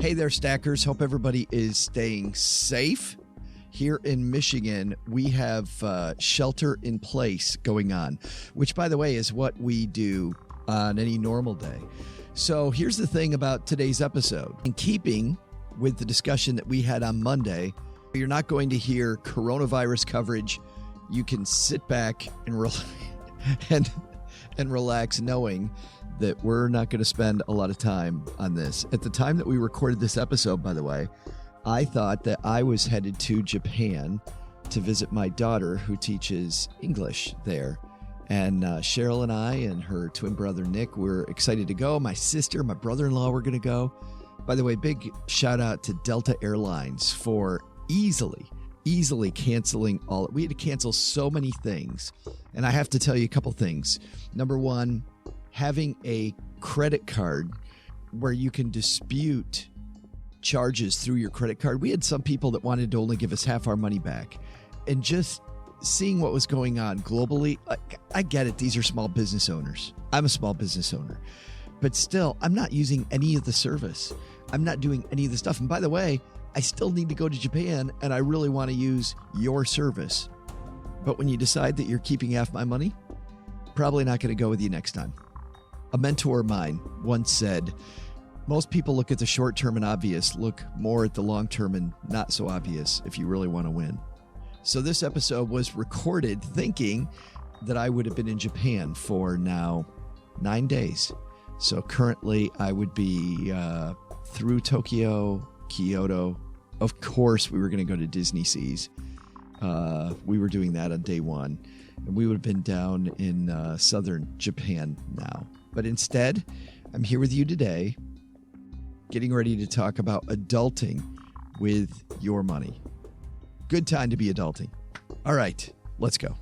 Hey there, Stackers. Hope everybody is staying safe. Here in Michigan, we have shelter in place going on, which, by the way, is what we do on any normal day. So here's the thing about today's episode. In keeping with the discussion that we had on Monday, you're not going to hear coronavirus coverage. You can sit back and relax knowing that we're not going to spend a lot of time on this. At the time that we recorded this episode, by the way, I thought that I was headed to Japan to visit my daughter who teaches English there. And Cheryl and I and her twin brother, Nick, were excited to go. My sister, my brother-in-law were going to go. By the way, big shout out to Delta Airlines for easily canceling all. We had to cancel so many things. And I have to tell you a couple things. Number one, having a credit card where you can dispute charges through your credit card. We had some people that wanted to only give us half our money back. And just seeing what was going on globally, I get it. These are small business owners. I'm a small business owner. But still, I'm not using any of the service. I'm not doing any of the stuff. And by the way, I still need to go to Japan, and I really want to use your service. But when you decide that you're keeping half my money, probably not going to go with you next time. A mentor of mine once said, most people look at the short term and obvious, look more at the long term and not so obvious if you really want to win. So this episode was recorded thinking that I would have been in Japan for now 9 days. So currently I would be through Tokyo, Kyoto. Of course, we were going to go to Disney Seas. We were doing that on day one. And we would have been down in southern Japan now. But instead, I'm here with you today, getting ready to talk about adulting with your money. Good time to be adulting. All right, let's go.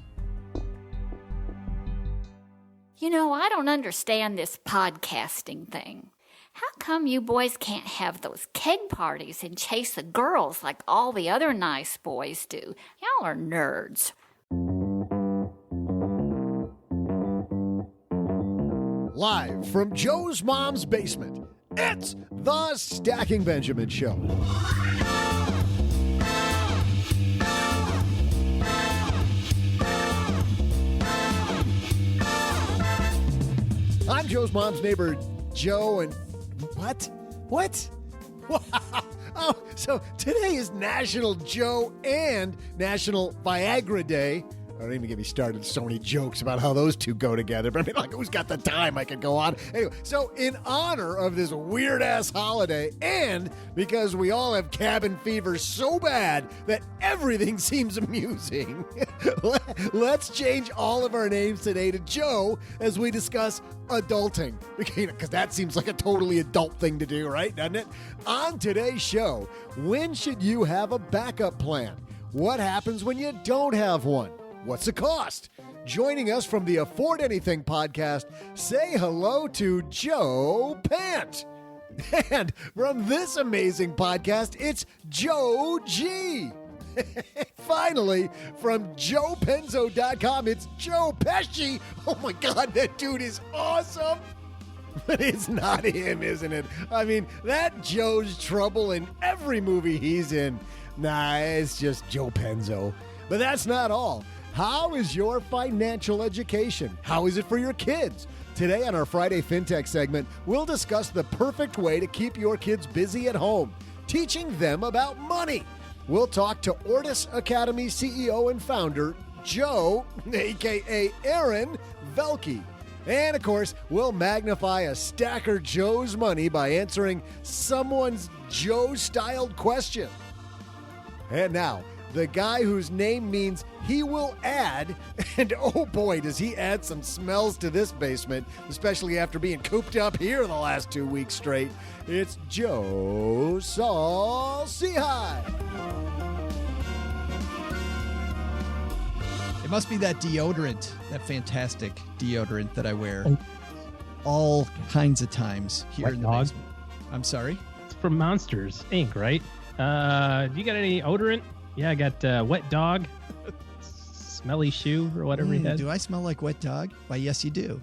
You know, I don't understand this podcasting thing. How come you boys can't have those keg parties and chase the girls like all the other nice boys do? Y'all are nerds. Live from Joe's mom's basement, it's the Stacking Benjamin Show. I'm Joe's mom's neighbor, Joe, and what? Oh, so today is National Joe and National Viagra Day. Don't even get me started. So many jokes about how those two go together. But I mean, like, who's got the time? I could go on. Anyway, so in honor of this weird-ass holiday, and because we all have cabin fever so bad that everything seems amusing, let's change all of our names today to Joe as we discuss adulting. Because that seems like a totally adult thing to do, right? Doesn't it? On today's show, when should you have a backup plan? What happens when you don't have one? What's the cost? Joining us from the Afford Anything podcast, say hello to Joe Pant. And from this amazing podcast, it's Joe G. Finally, from JoePenzo.com, it's Joe Pesci. Oh my God, that dude is awesome. But it's not him, isn't it? I mean, that Joe's trouble in every movie he's in. Nah, it's just Joe Penzo. But that's not all. How is your financial education? How is it for your kids? Today on our Friday FinTech segment, we'll discuss the perfect way to keep your kids busy at home, teaching them about money. We'll talk to Ortus Academy CEO and founder, Joe, a.k.a. Aaron Velky. And, of course, we'll magnify a stacker Joe's money by answering someone's Joe-styled question. And now, the guy whose name means he will add, and oh boy, does he add some smells to this basement, especially after being cooped up here the last 2 weeks straight. It's Joe Saul-Sehy. It must be that deodorant, that fantastic deodorant that I wear all kinds of times here Wet in the dog? basement. I'm sorry? It's from Monsters, Inc., right? Do you got any odorant? Yeah, I got Wet Dog, Smelly Shoe, or whatever he has. Do I smell like wet dog? Why, yes, you do.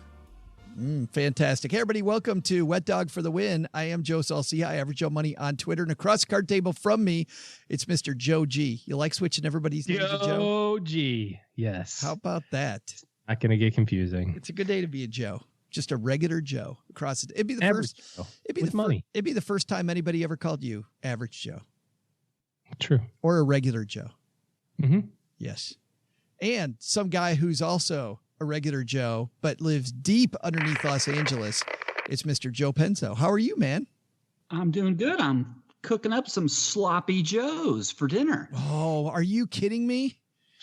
Fantastic. Hey, everybody, welcome to Wet Dog for the Win. I am Joe Salcia, Average Joe Money on Twitter. And across the card table from me, it's Mr. Joe G. You like switching everybody's name to Joe? Joe G. Yes. How about that? Not going to get confusing. It's a good day to be a Joe. Just a regular Joe across it. It'd be the Average first. Joe. It'd be With the money. It'd be the first time anybody ever called you Average Joe True. or a regular Joe. Mm-hmm. Yes. And some guy who's also a regular Joe, but lives deep underneath Los Angeles. It's Mr. Joe Penzo. How are you, man? I'm doing good. I'm cooking up some sloppy joes for dinner. Oh, are you kidding me?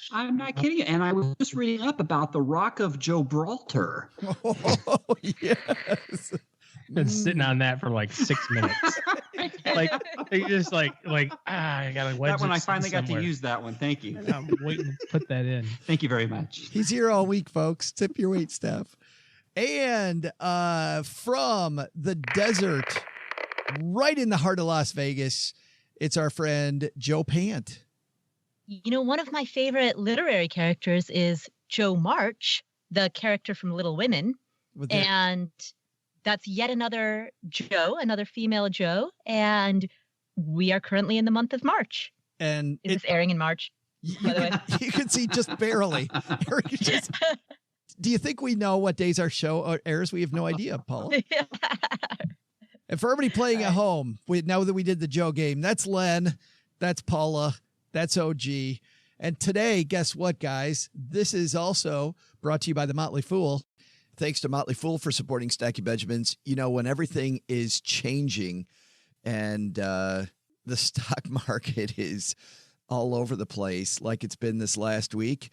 I'm not kidding you. And I was just reading up about the Rock of Gibraltar. Oh, yes. Been sitting on that for like 6 minutes. like just like I gotta wedge That one it I finally got somewhere. to use that one. Thank you. I'm waiting to put that in. Thank you very much. He's here all week, folks. Tip your wait staff. And from the desert, right in the heart of Las Vegas, it's our friend Joe Pant. You know, one of my favorite literary characters is Joe March, the character from Little Women. And that's yet another Joe, another female Joe. And we are currently in the month of March. And Is this airing in March, by the way? You can see just barely. Do you think we know what days our show airs? We have no idea, Paula. And for everybody playing at home, we know that we did the Joe game. That's Len. That's Paula. That's OG. And today, guess what, guys? This is also brought to you by the Motley Fool. Thanks to Motley Fool for supporting Stacky Benjamins. You know, when everything is changing and the stock market is all over the place like it's been this last week,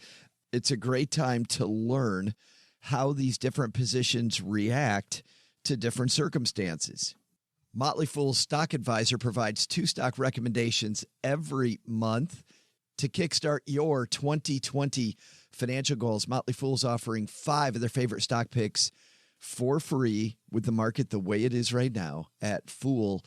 it's a great time to learn how these different positions react to different circumstances. Motley Fool's Stock Advisor provides 2 stock recommendations every month to kickstart your 2020 financial goals. Motley Fool's offering 5 of their favorite stock picks for free with the market the way it is right now at fool.com/SB.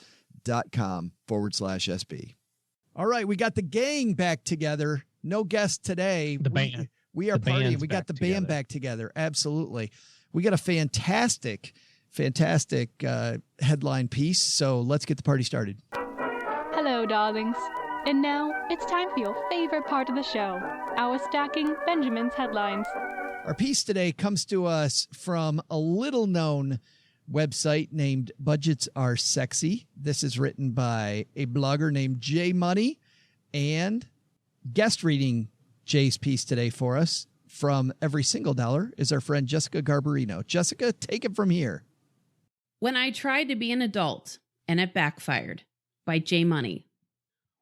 All right, we got the gang back together. No guest today. The band. We are The partying. band's We got back the together. band back together. Absolutely. We got a fantastic headline piece. So let's get the party started. Hello, darlings. And now it's time for your favorite part of the show, our Stacking Benjamin's headlines. Our piece today comes to us from a little-known website named Budgets Are Sexy. This is written by a blogger named Jay Money, and guest reading Jay's piece today for us from Every Single Dollar is our friend Jessica Garbarino. Jessica, take it from here. When I Tried to Be an Adult and It Backfired by Jay Money.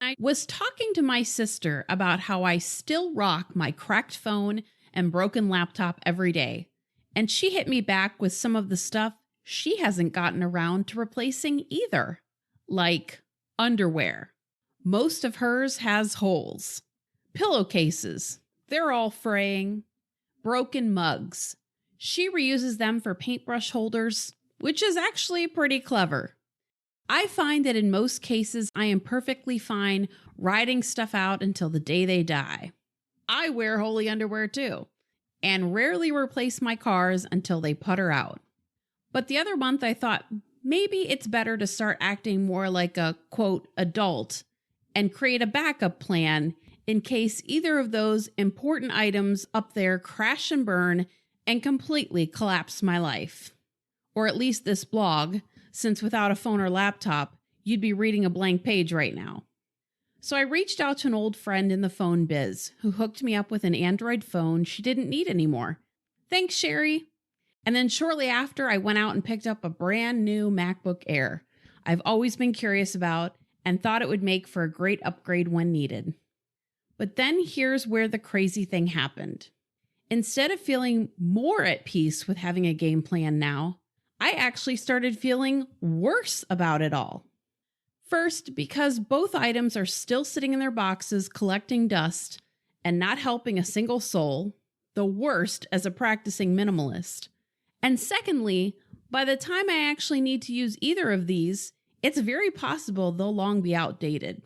I was talking to my sister about how I still rock my cracked phone and broken laptop every day, and she hit me back with some of the stuff she hasn't gotten around to replacing either, like underwear. Most of hers has holes. Pillowcases, they're all fraying. Broken mugs. She reuses them for paintbrush holders, which is actually pretty clever. I find that in most cases, I am perfectly fine riding stuff out until the day they die. I wear holy underwear too, and rarely replace my cars until they putter out. But the other month I thought maybe it's better to start acting more like a, quote, adult and create a backup plan in case either of those important items up there crash and burn and completely collapse my life. Or at least this blog, since without a phone or laptop, you'd be reading a blank page right now. So I reached out to an old friend in the phone biz who hooked me up with an Android phone she didn't need anymore. Thanks, Sherry. And then shortly after, I went out and picked up a brand new MacBook Air I've always been curious about and thought it would make for a great upgrade when needed. But then here's where the crazy thing happened. Instead of feeling more at peace with having a game plan now, I actually started feeling worse about it all. First, because both items are still sitting in their boxes collecting dust and not helping a single soul, the worst as a practicing minimalist. And secondly, by the time I actually need to use either of these, it's very possible they'll long be outdated.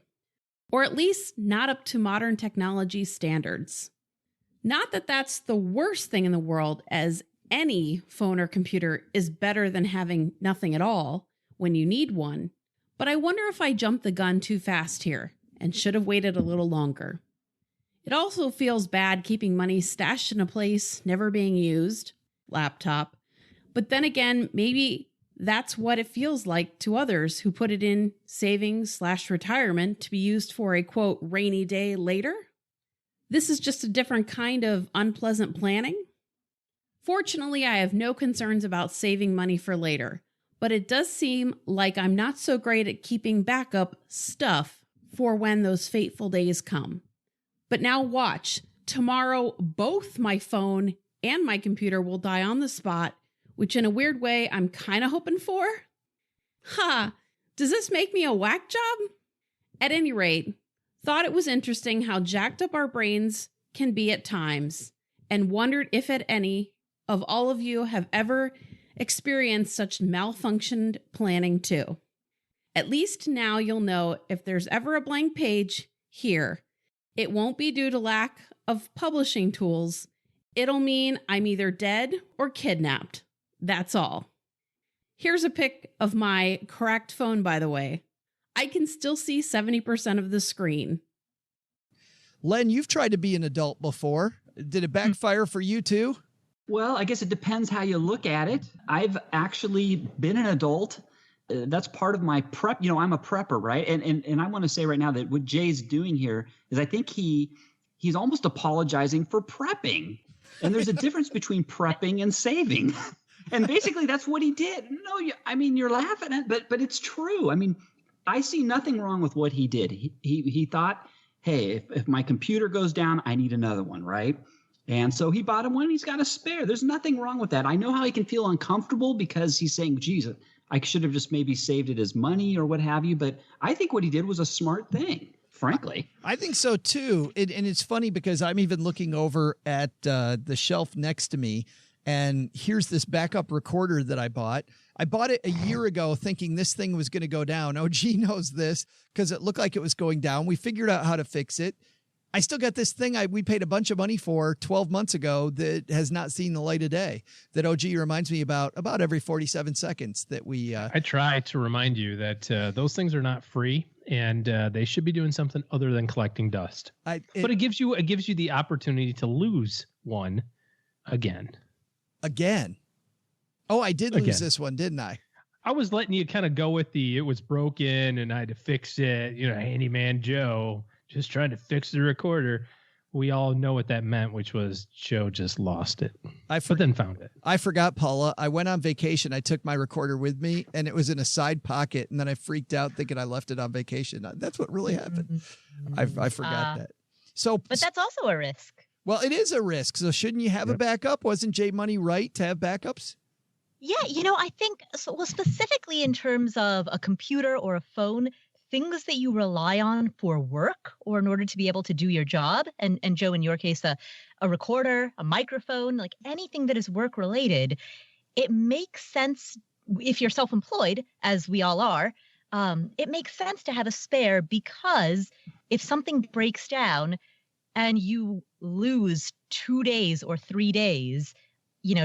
Or at least not up to modern technology standards. Not that that's the worst thing in the world, as any phone or computer is better than having nothing at all when you need one, but I wonder if I jumped the gun too fast here and should have waited a little longer. It also feels bad keeping money stashed in a place never being used, laptop, but then again, maybe that's what it feels like to others who put it in savings/retirement to be used for a quote rainy day later. This is just a different kind of unpleasant planning. Fortunately, I have no concerns about saving money for later, but it does seem like I'm not so great at keeping backup stuff for when those fateful days come. But now watch, tomorrow both my phone and my computer will die on the spot, which in a weird way I'm kind of hoping for. Does this make me a whack job? At any rate, thought it was interesting how jacked up our brains can be at times, and wondered if at any of all of you have ever experienced such malfunctioned planning too. At least now you'll know if there's ever a blank page here, it won't be due to lack of publishing tools. It'll mean I'm either dead or kidnapped. That's all. Here's a pic of my cracked phone, by the way. I can still see 70% of the screen. Len, you've tried to be an adult before. Did it backfire for you too? Well, I guess it depends how you look at it. I've actually been an adult. That's part of my prep. You know, I'm a prepper, right? And I want to say right now that what Jay's doing here is I think he's almost apologizing for prepping. And there's a difference between prepping and saving. And basically that's what he did. No, I mean, you're laughing at it, but it's true. I mean, I see nothing wrong with what he did. He thought, hey, if my computer goes down, I need another one, right? And so he bought him one and he's got a spare. There's nothing wrong with that. I know how he can feel uncomfortable because he's saying, geez, I should have just maybe saved it as money or what have you. But I think what he did was a smart thing, frankly. I think so too. And it's funny because I'm even looking over at the shelf next to me, and here's this backup recorder that I bought. I bought it a year ago thinking this thing was going to go down. OG knows this because it looked like it was going down. We figured out how to fix it. I still got this thing we paid a bunch of money for 12 months ago that has not seen the light of day, that OG reminds me about every 47 seconds that we... I try to remind you that those things are not free, and they should be doing something other than collecting dust. But it gives you the opportunity to lose one again. Again? Oh, I did lose this one, didn't I? I was letting you kind of go with it was broken and I had to fix it. You know, handyman Joe just trying to fix the recorder. We all know what that meant, which was Joe just lost it, but then found it. I forgot, Paula. I went on vacation. I took my recorder with me, and it was in a side pocket, and then I freaked out thinking I left it on vacation. That's what really happened. I forgot that. But that's also a risk. Well, it is a risk. So shouldn't you have a backup? Wasn't J Money right to have backups? Yeah, I think specifically in terms of a computer or a phone, things that you rely on for work or in order to be able to do your job, and Joe, in your case, a recorder, a microphone, like anything that is work related, it makes sense if you're self-employed, as we all are, it makes sense to have a spare, because if something breaks down and you lose 2 days or 3 days,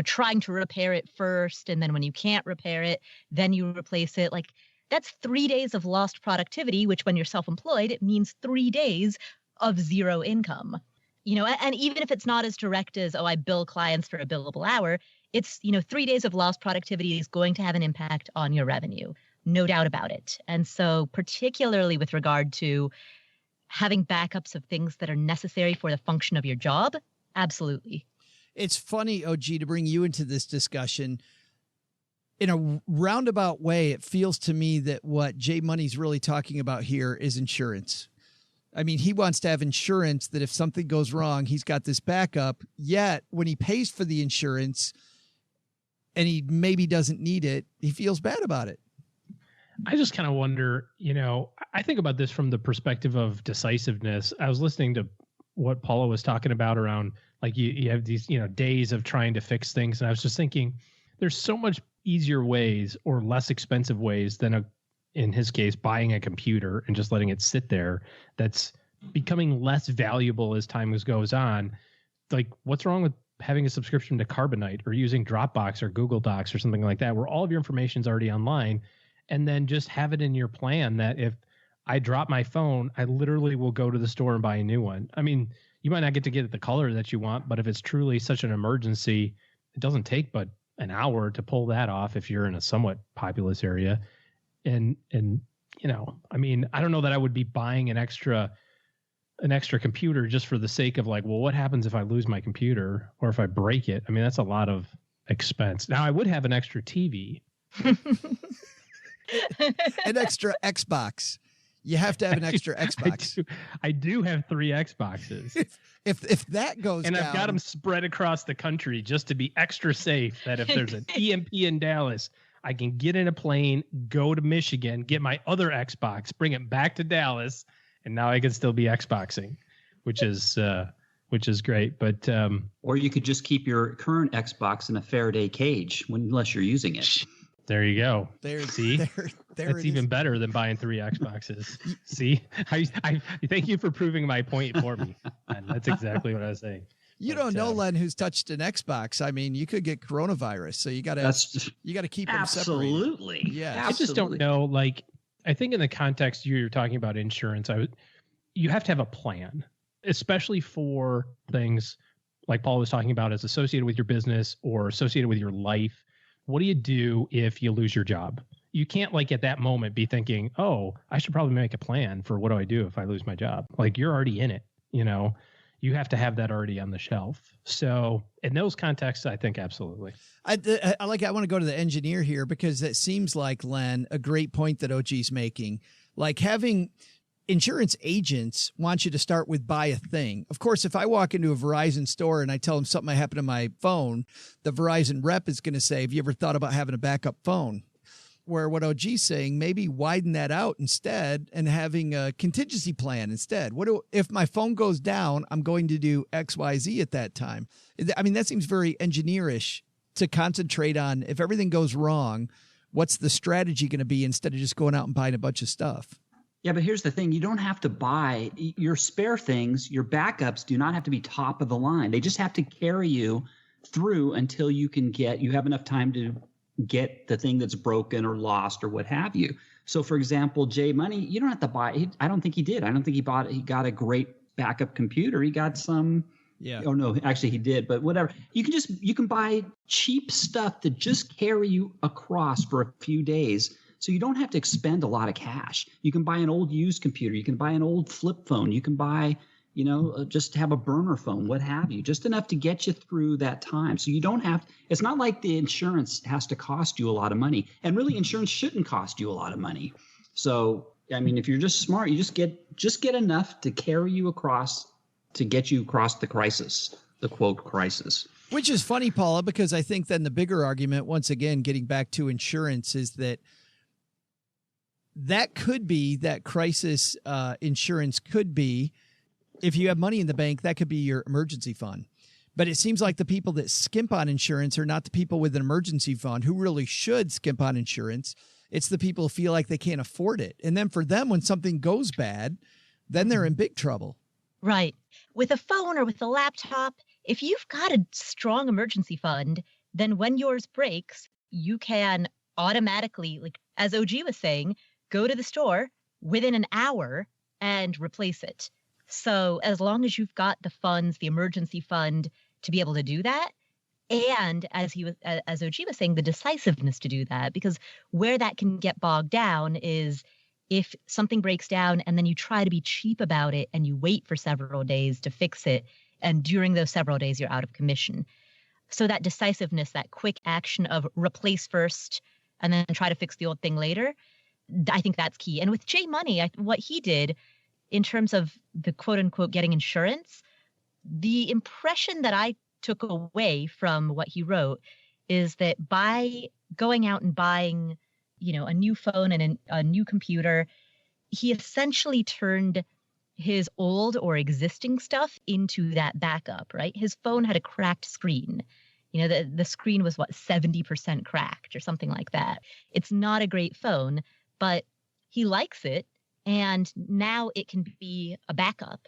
trying to repair it first, and then when you can't repair it, then you replace it, like that's 3 days of lost productivity, which when you're self-employed, it means 3 days of zero income. And even if it's not as direct as, I bill clients for a billable hour, it's, 3 days of lost productivity is going to have an impact on your revenue, no doubt about it. And so particularly with regard to having backups of things that are necessary for the function of your job, absolutely. It's funny, OG, to bring you into this discussion. In a roundabout way, it feels to me that what J Money's really talking about here is insurance. I mean, he wants to have insurance that if something goes wrong, he's got this backup. Yet when he pays for the insurance and he maybe doesn't need it, he feels bad about it. I just kind of wonder, I think about this from the perspective of decisiveness. I was listening to what Paula was talking about around, like you have these, days of trying to fix things. And I was just thinking there's so much easier ways or less expensive ways than in his case, buying a computer and just letting it sit there. That's becoming less valuable as time goes on. Like, what's wrong with having a subscription to Carbonite or using Dropbox or Google Docs or something like that, where all of your information is already online, and then just have it in your plan that if I drop my phone, I literally will go to the store and buy a new one. I mean, you might not get to get the color that you want, but if it's truly such an emergency, it doesn't take but an hour to pull that off if you're in a somewhat populous area. And you know, I mean, I don't know that I would be buying an extra computer just for the sake of like, well, what happens if I lose my computer or if I break it? I mean, that's a lot of expense. Now, I would have an extra TV. An extra Xbox. You have to have an extra Xbox. I do have 3 Xboxes. If that goes and down, I've got them spread across the country just to be extra safe, that if there's an EMP in Dallas, I can get in a plane, go to Michigan, get my other Xbox, bring it back to Dallas, and now I can still be Xboxing, which is great. But or you could just keep your current Xbox in a Faraday cage unless you're using it. There you go. See, that's even better than buying 3 Xboxes. See, I thank you for proving my point for me. And that's exactly what I was saying. You don't know, Len, who's touched an Xbox. I mean, you could get coronavirus, so you got to keep them separated. Absolutely. Yeah. I just don't know. Like, I think in the context you're talking about insurance, you have to have a plan, especially for things like Paul was talking about as associated with your business or associated with your life. What do you do if you lose your job? You can't like at that moment be thinking, oh, I should probably make a plan for what do I do if I lose my job? Like you're already in it, you know, you have to have that already on the shelf. So in those contexts, I think absolutely. I want to go to the engineer here because it seems like, Len, a great point that OG's making, like having insurance agents want you to start with buy a thing. Of course, if I walk into a Verizon store and I tell them something happened to my phone, the Verizon rep is going to say, have you ever thought about having a backup phone? Where what OG's saying, maybe widen that out instead and having a contingency plan instead. If my phone goes down, I'm going to do X, Y, Z at that time. I mean, that seems very engineerish to concentrate on if everything goes wrong, what's the strategy going to be instead of just going out and buying a bunch of stuff? Yeah, but here's the thing. You don't have to buy your spare things. Your backups do not have to be top of the line. They just have to carry you through until you have enough time to get the thing that's broken or lost or what have you. So, for example, Jay Money, you don't have to buy. I don't think he did. I don't think he got a great backup computer. He got some. Yeah. Oh no, actually he did. But whatever. You can buy cheap stuff that just carry you across for a few days. So you don't have to expend a lot of cash. You can buy an old used computer. You can buy an old flip phone. You can buy, just have a burner phone, what have you, just enough to get you through that time. So you don't have, it's not like the insurance has to cost you a lot of money. And really insurance shouldn't cost you a lot of money. So, I mean, if you're just smart, you just get enough to carry you across, to get you across the crisis, the quote crisis. Which is funny, Paula, because I think then the bigger argument, once again, getting back to insurance, is that could be that crisis insurance could be, if you have money in the bank, that could be your emergency fund. But it seems like the people that skimp on insurance are not the people with an emergency fund who really should skimp on insurance. It's the people who feel like they can't afford it. And then for them, when something goes bad, then they're in big trouble. Right. With a phone or with a laptop, if you've got a strong emergency fund, then when yours breaks, you can automatically, like as OG was saying, go to the store within an hour and replace it. So as long as you've got the funds, the emergency fund to be able to do that, and as OG was saying, the decisiveness to do that, because where that can get bogged down is if something breaks down and then you try to be cheap about it and you wait for several days to fix it, and during those several days you're out of commission. So that decisiveness, that quick action of replace first and then try to fix the old thing later, I think that's key. And with Jay Money, what he did in terms of the quote unquote getting insurance, the impression that I took away from what he wrote is that by going out and buying, a new phone and a new computer, he essentially turned his old or existing stuff into that backup, right? His phone had a cracked screen. The screen was 70% cracked or something like that. It's not a great phone, but he likes it. And now it can be a backup.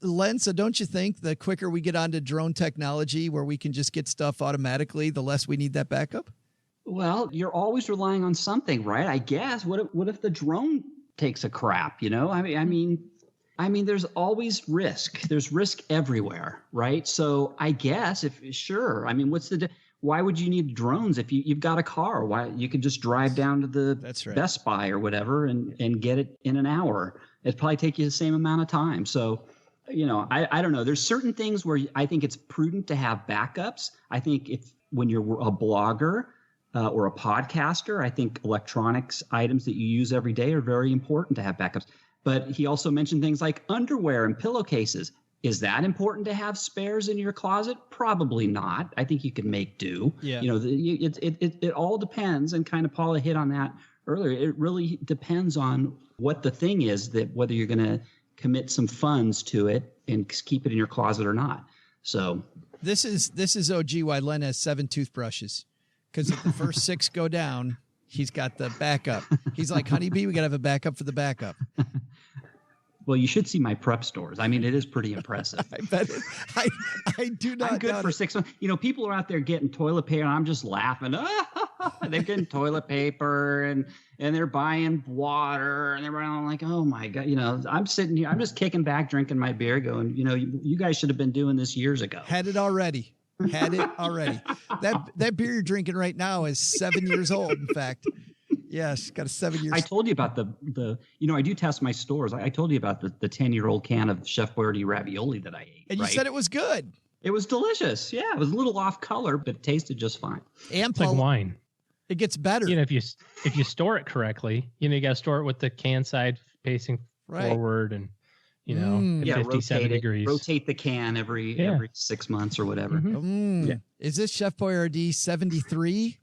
Len, so don't you think the quicker we get onto drone technology where we can just get stuff automatically, the less we need that backup? Well, you're always relying on something, right? I guess. What if the drone takes a crap, I mean, there's always risk. There's risk everywhere, right? So I guess why would you need drones if you've got a car? Why you could just drive down to the Best Buy or whatever and get it in an hour. It'd probably take you the same amount of time. So, I don't know. There's certain things where I think it's prudent to have backups. I think when you're a blogger or a podcaster, I think electronics items that you use every day are very important to have backups. But he also mentioned things like underwear and pillowcases. Is that important to have spares in your closet? Probably not. I think you can make do. Yeah. It all depends, and kind of Paula hit on that earlier. It really depends on what the thing is, that whether you're going to commit some funds to it and keep it in your closet or not. So this is OG why Len has 7 toothbrushes, because if the first 6 go down, he's got the backup. He's like, honeybee, we got to have a backup for the backup. Well, you should see my prep stores. I mean, it is pretty impressive. I bet it. I do not. I'm good for 6 months. People are out there getting toilet paper, and I'm just laughing. They're getting toilet paper, and they're buying water, and they're running like, oh my God. I'm sitting here, I'm just kicking back, drinking my beer, going, you guys should have been doing this years ago. Had it already. That beer you're drinking right now is 7 years old. In fact. Yes, got a 7 years. I told you about the I do test my stores. I told you about the 10-year-old can of Chef Boyardee ravioli that I ate. And you said it was good. It was delicious. Yeah, it was a little off color, but it tasted just fine. And it's like wine. It gets better. If you store it correctly, you got to store it with the can side facing forward and 57 degrees. Rotate the can every 6 months or whatever. Mm-hmm. Yeah. Is this Chef Boyardee 73?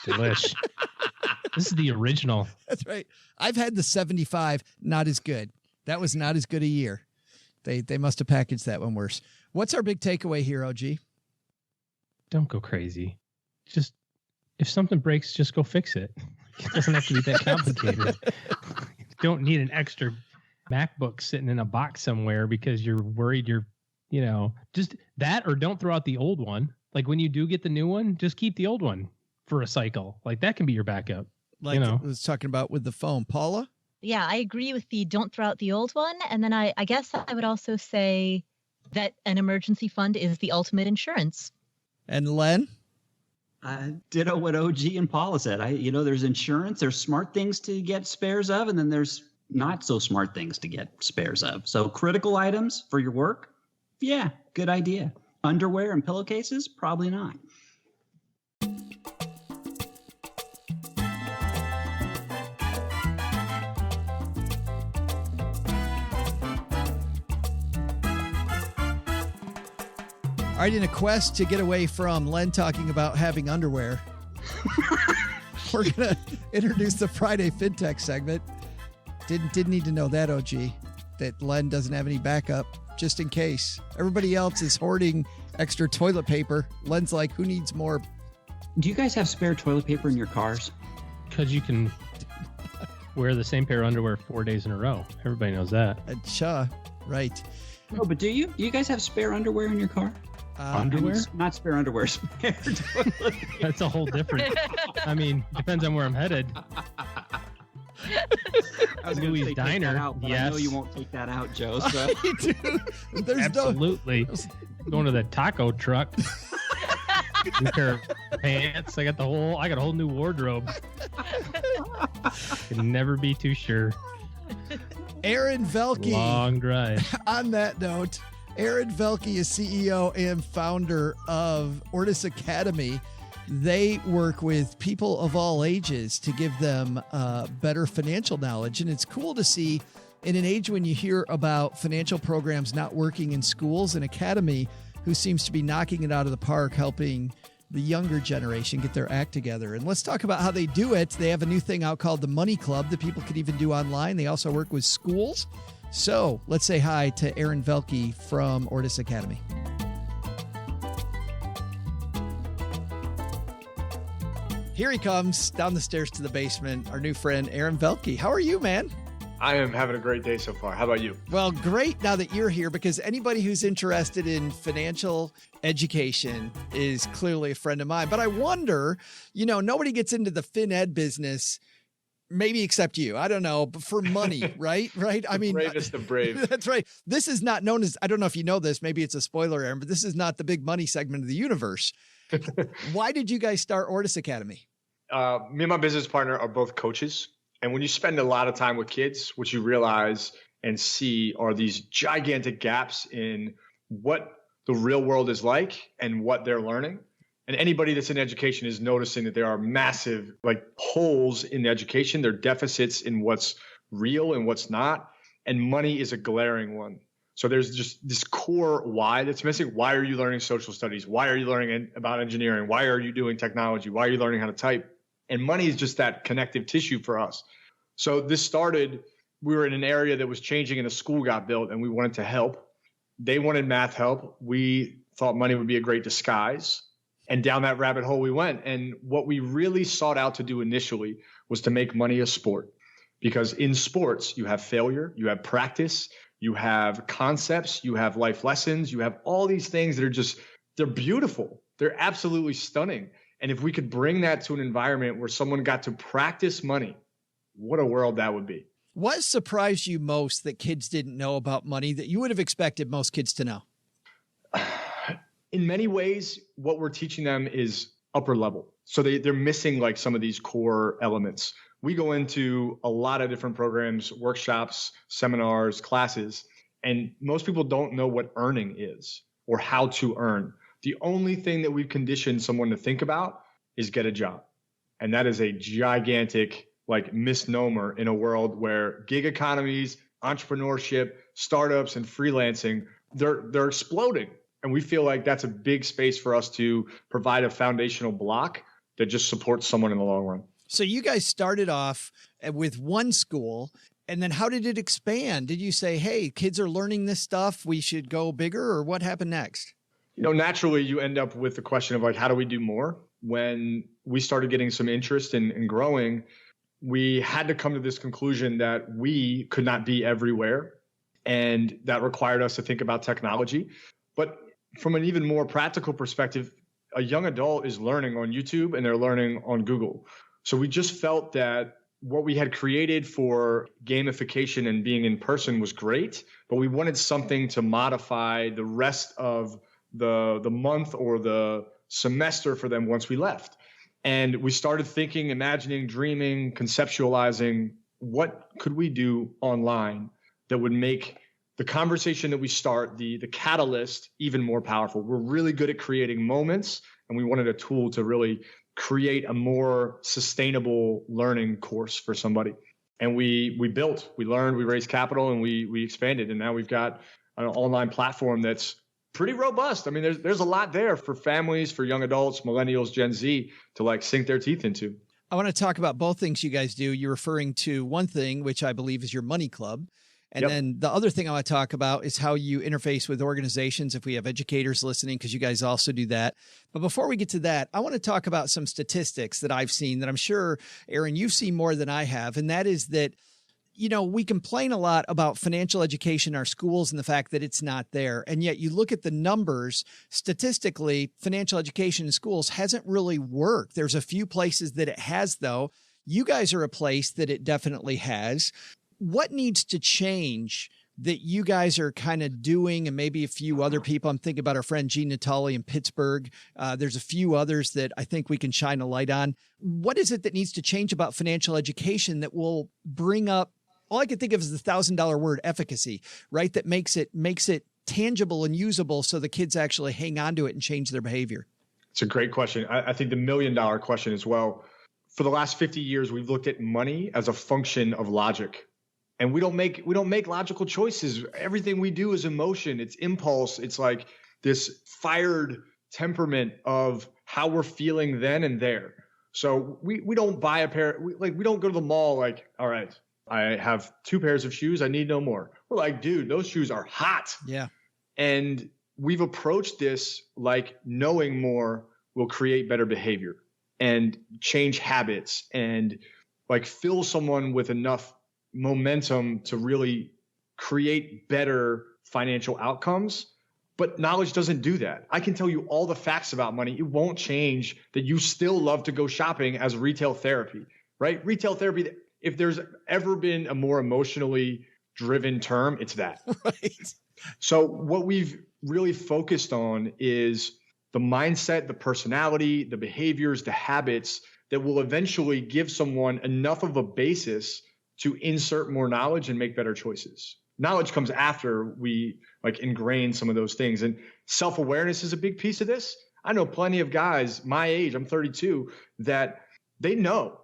Delish. This is the original. That's right. I've had the 75. Not as good. That was not as good a year. They must have packaged that one worse. What's our big takeaway here, OG? Don't go crazy. Just if something breaks, just go fix it. It doesn't have to be that complicated. You don't need an extra MacBook sitting in a box somewhere because you're worried just that, or don't throw out the old one. Like when you do get the new one, just keep the old one for a cycle. Like that can be your backup. Like I was talking about with the phone. Paula? Yeah, I agree with the don't throw out the old one. And then I guess I would also say that an emergency fund is the ultimate insurance. And Len? Ditto what OG and Paula said. There's insurance, there's smart things to get spares of, and then there's not so smart things to get spares of. So critical items for your work, yeah, good idea. Underwear and pillowcases, probably not. All right, in a quest to get away from Len talking about having underwear, we're going to introduce the Friday FinTech segment. Didn't need to know that, OG, that Len doesn't have any backup, just in case. Everybody else is hoarding extra toilet paper. Len's like, who needs more? Do you guys have spare toilet paper in your cars? Because you can wear the same pair of underwear 4 days in a row. Everybody knows that. Right. No, but do you? Do you guys have spare underwear in your car? Underwear? Not spare underwear, spare toilet paper. That's a whole different. Depends on where I'm headed. I was Louis Diner. Out, but yes. I know you won't take that out, Joe. So. Absolutely. Going to the taco truck. New pair of pants. I got a whole new wardrobe. Can never be too sure. Aaron Velky. Long drive. On that note, Aaron Velky is CEO and founder of Ortus Academy. They work with people of all ages to give them better financial knowledge. And it's cool to see in an age when you hear about financial programs not working in schools, an academy who seems to be knocking it out of the park, helping the younger generation get their act together. And let's talk about how they do it. They have a new thing out called the Money Club that people can even do online. They also work with schools. So let's say hi to Aaron Velky from Ortus Academy. Here he comes down the stairs to the basement, our new friend, Aaron Velky. How are you, man? I am having a great day so far. How about you? Well, great now that you're here, because anybody who's interested in financial education is clearly a friend of mine. But I wonder, nobody gets into the fin ed business, maybe except you. I don't know, but for money, right? Right? I mean, bravest of brave. That's right. This is not known as, I don't know if you know this, maybe it's a spoiler, Aaron, but this is not the big money segment of the universe. Why did you guys start Ortus Academy? Me and my business partner are both coaches. And when you spend a lot of time with kids, what you realize and see are these gigantic gaps in what the real world is like and what they're learning. And anybody that's in education is noticing that there are massive holes in education. There are deficits in what's real and what's not. And money is a glaring one. So there's just this core why that's missing. Why are you learning social studies? Why are you learning about engineering? Why are you doing technology? Why are you learning how to type? And money is just that connective tissue for us. So this started, we were in an area that was changing and a school got built and we wanted to help. They wanted math help. We thought money would be a great disguise. And down that rabbit hole we went. And what we really sought out to do initially was to make money a sport. Because in sports, you have failure, you have practice, you have concepts, you have life lessons, you have all these things that are they're beautiful. They're absolutely stunning. And if we could bring that to an environment where someone got to practice money, what a world that would be. What surprised you most that kids didn't know about money that you would have expected most kids to know? In many ways, what we're teaching them is upper level. So they're missing some of these core elements. We go into a lot of different programs, workshops, seminars, classes, and most people don't know what earning is or how to earn. The only thing that we've conditioned someone to think about is get a job. And that is a gigantic misnomer in a world where gig economies, entrepreneurship, startups, and freelancing, they're exploding. And we feel like that's a big space for us to provide a foundational block that just supports someone in the long run. So you guys started off with one school, and then how did it expand? Did you say, hey, kids are learning this stuff, we should go bigger, or what happened next? Naturally, you end up with the question of how do we do more? When we started getting some interest in growing, we had to come to this conclusion that we could not be everywhere. And that required us to think about technology. But from an even more practical perspective, a young adult is learning on YouTube and they're learning on Google. So we just felt that what we had created for gamification and being in person was great, but we wanted something to modify the rest of the month or the semester for them once we left. And we started thinking, imagining, dreaming, conceptualizing, what could we do online that would make the conversation that we start, the catalyst, even more powerful. We're really good at creating moments, and we wanted a tool to really create a more sustainable learning course for somebody. And we built, we learned, we raised capital, and we expanded. And now we've got an online platform that's pretty robust. I mean, there's a lot there for families, for young adults, millennials, Gen Z to sink their teeth into. I want to talk about both things you guys do. You're referring to one thing, which I believe is your money club. And then the other thing I want to talk about is how you interface with organizations, if we have educators listening, because you guys also do that. But before we get to that, I want to talk about some statistics that I've seen that I'm sure, Aaron, you've seen more than I have. And that is that, we complain a lot about financial education in our schools and the fact that it's not there. And yet you look at the numbers, statistically, financial education in schools hasn't really worked. There's a few places that it has, though. You guys are a place that it definitely has. What needs to change that you guys are kind of doing, and maybe a few other people? I'm thinking about our friend Gene Natali in Pittsburgh. There's a few others that I think we can shine a light on. What is it that needs to change about financial education that will bring up, all I can think of is the $1,000 word, efficacy, right? That makes it tangible and usable so the kids actually hang on to it and change their behavior. It's a great question. I think the $1 million question as well. For the last 50 years, we've looked at money as a function of logic. And we don't make logical choices. Everything we do is emotion. It's impulse. It's like this fired temperament of how we're feeling then and there. So we don't buy a pair. We don't go to the mall all right, I have 2 pairs of shoes. I need no more. We're like, dude, those shoes are hot. Yeah. And we've approached this knowing more will create better behavior and change habits and fill someone with enough momentum to really create better financial outcomes. But knowledge doesn't do that. I can tell you all the facts about money. It won't change that you still love to go shopping as retail therapy, right? Retail therapy, if there's ever been a more emotionally driven term, it's that. Right. So what we've really focused on is the mindset, the personality, the behaviors, the habits that will eventually give someone enough of a basis to insert more knowledge and make better choices. Knowledge comes after we like ingrain some of those things. And self-awareness is a big piece of this. I know plenty of guys my age, I'm 32, that they know,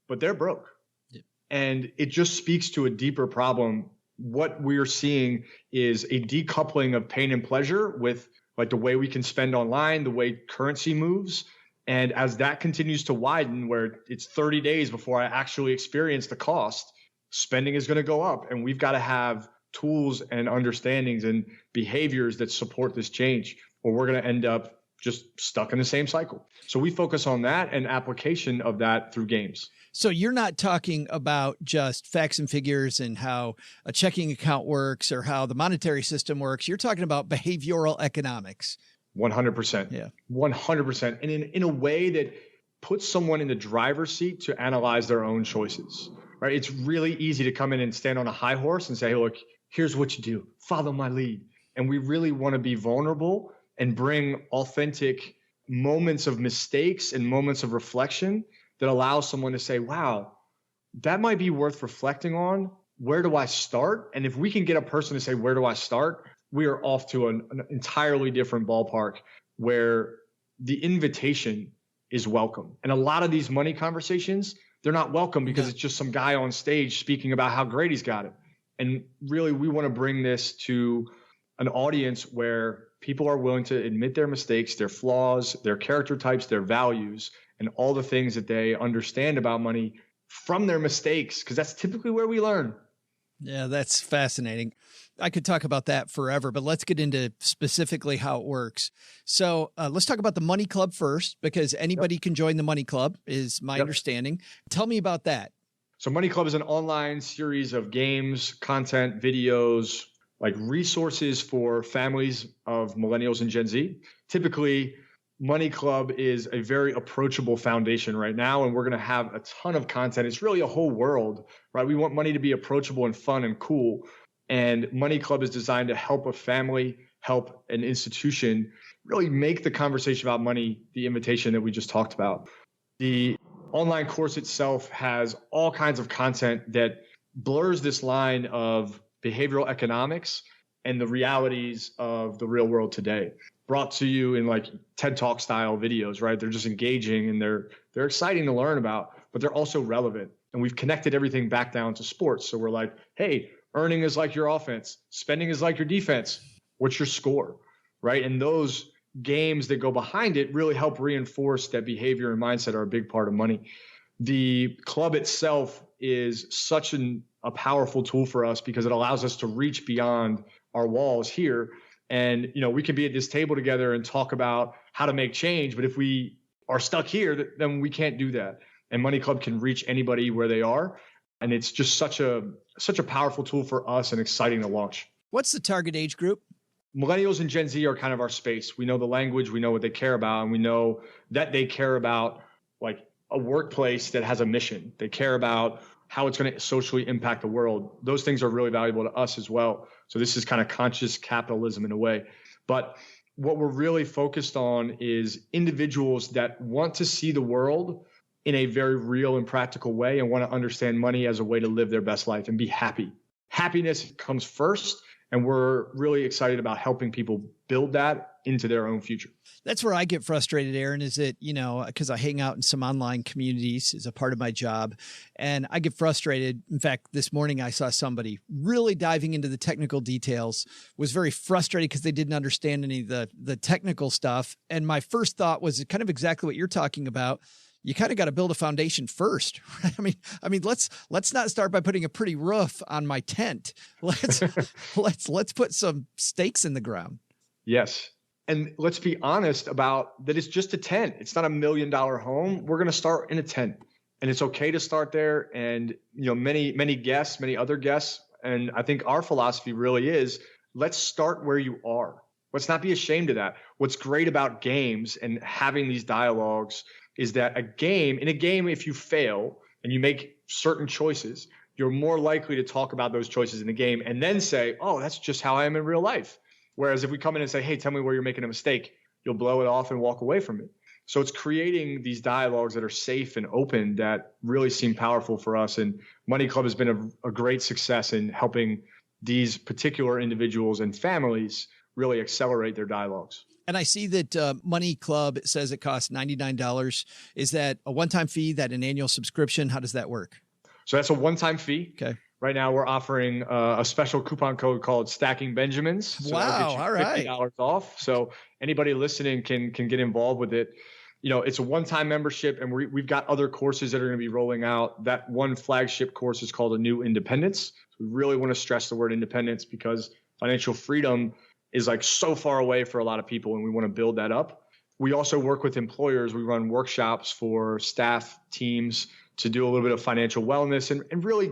but they're broke. Yeah. And it just speaks to a deeper problem. What we're seeing is a decoupling of pain and pleasure with like the way we can spend online, the way currency moves. And as that continues to widen, where it's 30 days before I actually experience the cost, spending is going to go up. And we've got to have tools and understandings and behaviors that support this change, or we're going to end up just stuck in the same cycle. So we focus on that and application of that through games. So you're not talking about just facts and figures and how a checking account works or how the monetary system works. You're talking about behavioral economics. 100%. Yeah. 100%. And in a way that puts someone in the driver's seat to analyze their own choices, right? It's really easy to come in and stand on a high horse and say, hey, look, here's what you do. Follow my lead. And we really want to be vulnerable and bring authentic moments of mistakes and moments of reflection that allow someone to say, wow, that might be worth reflecting on. Where do I start? And if we can get a person to say, where do I start? We are off to an entirely different ballpark where the invitation is welcome. And a lot of these money conversations, they're not welcome because it's just some guy on stage speaking about how great he's got it. And really, we want to bring this to an audience where people are willing to admit their mistakes, their flaws, their character types, their values, and all the things that they understand about money from their mistakes, because that's typically where we learn. Yeah, that's fascinating. I could talk about that forever, but let's get into specifically how it works. So let's talk about the Money Club first, because anybody can join the Money Club is my understanding. Tell me about that. So Money Club is an online series of games, content, videos, like resources for families of millennials and Gen Z. Typically, Money Club is a very approachable foundation right now, and we're going to have a ton of content. It's really a whole world, right? We want money to be approachable and fun and cool. And Money Club is designed to help a family, help an institution really make the conversation about money the invitation that we just talked about. The online course itself has all kinds of content that blurs this line of behavioral economics and the realities of the real world today, brought to you in like TED Talk style videos, right? They're just engaging and they're exciting to learn about, but they're also relevant. And we've connected everything back down to sports. So we're like, hey, earning is like your offense. Spending is like your defense. What's your score, right? And those games that go behind it really help reinforce that behavior and mindset are a big part of money. The club itself is such a powerful tool for us because it allows us to reach beyond our walls here. And, you know, we can be at this table together and talk about how to make change. But if we are stuck here, then we can't do that. And Money Club can reach anybody where they are. And it's just such a powerful tool for us and exciting to launch. What's the target age group? Millennials and Gen Z are kind of our space. We know the language, we know what they care about, and we know that they care about like a workplace that has a mission. They care about how it's going to socially impact the world. Those things are really valuable to us as well. So this is kind of conscious capitalism in a way. But what we're really focused on is individuals that want to see the world in a very real and practical way and want to understand money as a way to live their best life and be happy. Happiness comes first. And we're really excited about helping people build that into their own future. That's where I get frustrated, Aaron, is that, you know, because I hang out in some online communities as a part of my job, and I get frustrated. In fact, this morning I saw somebody really diving into the technical details, was very frustrated because they didn't understand any of the technical stuff. And my first thought was kind of exactly what you're talking about. You kind of got to build a foundation first. Right? I mean, let's not start by putting a pretty roof on my tent. Let's put some stakes in the ground. Yes. And let's be honest about that. It's just a tent. It's not $1 million home. We're going to start in a tent. And it's okay to start there. And, many other guests. And I think our philosophy really is, let's start where you are. Let's not be ashamed of that. What's great about games and having these dialogues is that in a game, if you fail and you make certain choices, you're more likely to talk about those choices in the game and then say, oh, that's just how I am in real life. Whereas if we come in and say, hey, tell me where you're making a mistake, you'll blow it off and walk away from it. So it's creating these dialogues that are safe and open that really seem powerful for us. And Money Club has been a great success in helping these particular individuals and families really accelerate their dialogues. And I see that Money Club says it costs $99. Is that a one-time fee, that an annual subscription? How does that work? So that's a one-time fee. Okay. Right now we're offering a special coupon code called Stacking Benjamins. So wow. All right. $50 off. So anybody listening can get involved with it. It's a one-time membership, and we've got other courses that are going to be rolling out. That one flagship course is called A New Independence. So we really want to stress the word independence because financial freedom is like so far away for a lot of people, and we want to build that up. We also work with employers. We run workshops for staff teams to do a little bit of financial wellness and really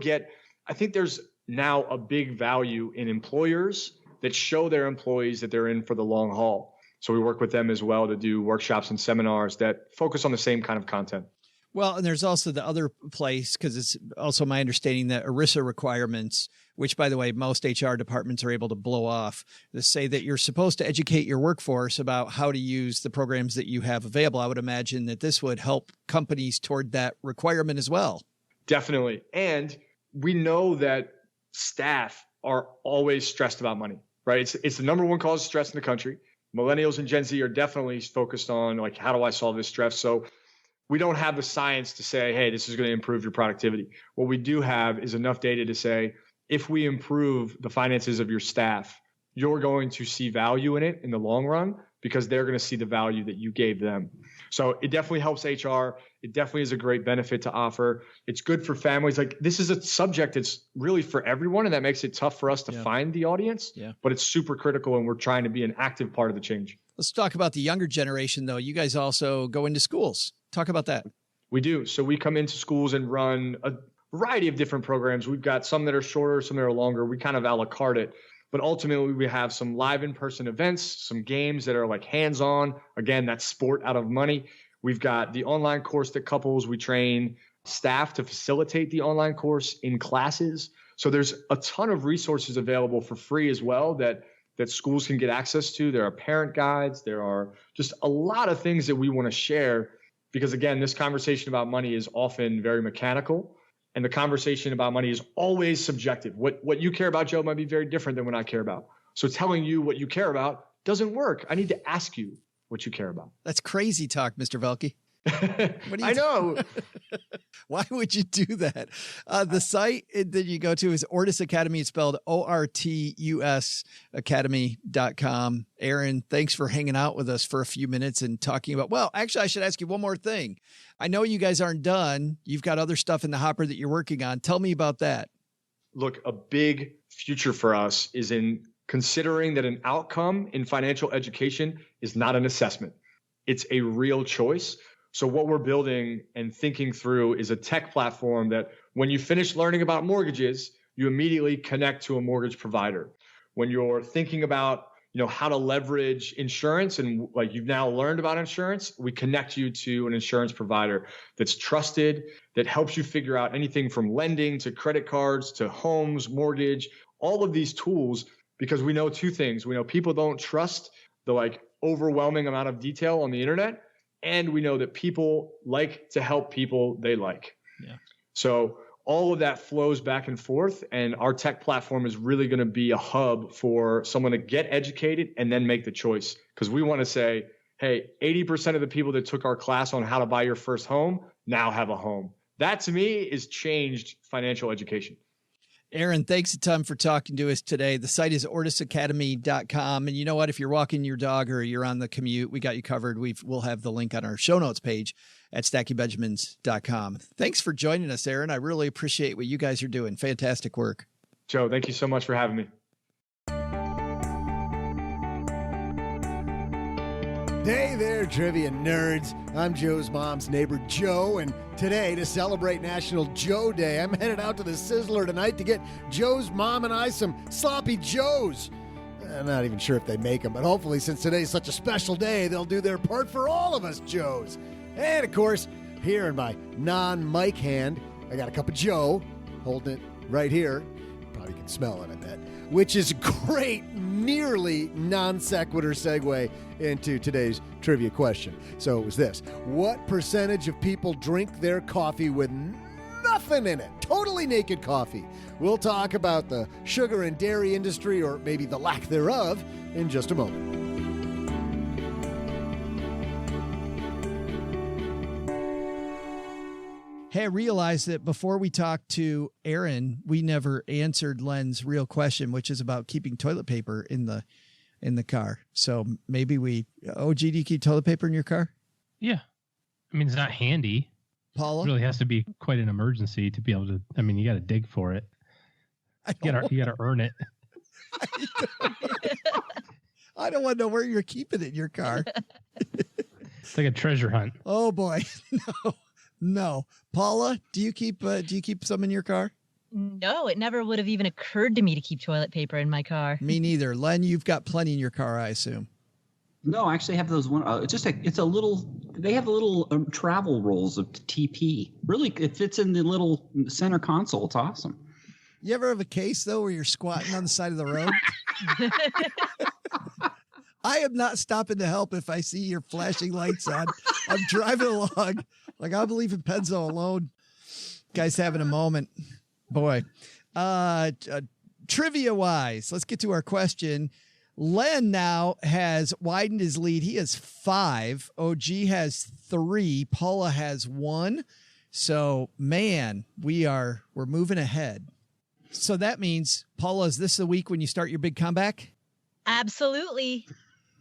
I think there's now a big value in employers that show their employees that they're in for the long haul. So we work with them as well to do workshops and seminars that focus on the same kind of content. Well, and there's also the other place, because it's also my understanding that ERISA requirements, which, by the way, most HR departments are able to blow off, to say that you're supposed to educate your workforce about how to use the programs that you have available. I would imagine that this would help companies toward that requirement as well. Definitely. And we know that staff are always stressed about money, right? It's the number one cause of stress in the country. Millennials and Gen Z are definitely focused on like, how do I solve this stress? So we don't have the science to say, hey, this is going to improve your productivity. What we do have is enough data to say, if we improve the finances of your staff, you're going to see value in it in the long run because they're going to see the value that you gave them. So it definitely helps HR. It definitely is a great benefit to offer. It's good for families. Like, this is a subject that's really for everyone, and that makes it tough for us to find the audience, but it's super critical, and we're trying to be an active part of the change. Let's talk about the younger generation, though. You guys also go into schools. Talk about that. We do. So we come into schools and run a variety of different programs. We've got some that are shorter, some that are longer. We kind of a la carte it. But ultimately, we have some live in-person events, some games that are like hands-on. Again, that's sport out of money. We've got the online course that couples. We train staff to facilitate the online course in classes. So there's a ton of resources available for free as well that schools can get access to. There are parent guides. There are just a lot of things that we want to share because, again, this conversation about money is often very mechanical. And the conversation about money is always subjective. What you care about, Joe, might be very different than what I care about. So telling you what you care about doesn't work. I need to ask you what you care about. That's crazy talk, Mr. Velky. I know. Why would you do that? The site that you go to is Ortus Academy. It's spelled ORTUS Academy.com. Aaron, thanks for hanging out with us for a few minutes and talking about, well, actually, I should ask you one more thing. I know you guys aren't done. You've got other stuff in the hopper that you're working on. Tell me about that. Look, a big future for us is in considering that an outcome in financial education is not an assessment. It's a real choice. So what we're building and thinking through is a tech platform that when you finish learning about mortgages, you immediately connect to a mortgage provider. When you're thinking about, how to leverage insurance and like you've now learned about insurance, we connect you to an insurance provider that's trusted, that helps you figure out anything from lending to credit cards to homes, mortgage, all of these tools, because we know two things. We know people don't trust the overwhelming amount of detail on the internet. And we know that people like to help people they like. Yeah. So all of that flows back and forth. And our tech platform is really going to be a hub for someone to get educated and then make the choice. Because we want to say, hey, 80% of the people that took our class on how to buy your first home now have a home. That to me is changed financial education. Aaron, thanks a ton for talking to us today. The site is ortusacademy.com. And you know what? If you're walking your dog or you're on the commute, we got you covered. We'll have the link on our show notes page at stackingbenjamins.com. Thanks for joining us, Aaron. I really appreciate what you guys are doing. Fantastic work. Joe, thank you so much for having me. Hey there, trivia nerds. I'm Joe's mom's neighbor, Joe, and today, to celebrate National Joe Day, I'm headed out to the Sizzler tonight to get Joe's mom and I some sloppy joes. I'm not even sure if they make them, but hopefully, since today's such a special day, they'll do their part for all of us Joes. And, of course, here in my non-mic hand, I got a cup of Joe, holding it right here. Probably can smell it, I bet. Which is a great, nearly non-sequitur segue into today's trivia question. So it was this. What percentage of people drink their coffee with nothing in it? Totally naked coffee. We'll talk about the sugar and dairy industry, or maybe the lack thereof, in just a moment. Hey, I realized that before we talked to Aaron, we never answered Len's real question, which is about keeping toilet paper in the car. So maybe OG, do you keep toilet paper in your car? Yeah. I mean, it's not handy. Paula? It really has to be quite an emergency to be able to, I mean, you got to dig for it. You got to earn it. I don't want to know where you're keeping it in your car. It's like a treasure hunt. Oh boy. No. Paula, do you keep some in your car? No, it never would have even occurred to me to keep toilet paper in my car. Me neither. Len, you've got plenty in your car, I assume. No, I actually have those one. They have little travel rolls of TP. Really, it fits in the little center console. It's awesome. You ever have a case, though, where you're squatting on the side of the road? I am not stopping to help if I see your flashing lights on. I'm driving along like I'm leaving Penzo alone. Guy's having a moment. Boy. Trivia-wise, let's get to our question. Len now has widened his lead. He has 5. OG has 3. Paula has 1. So, man, we're moving ahead. So that means, Paula, is this the week when you start your big comeback? Absolutely.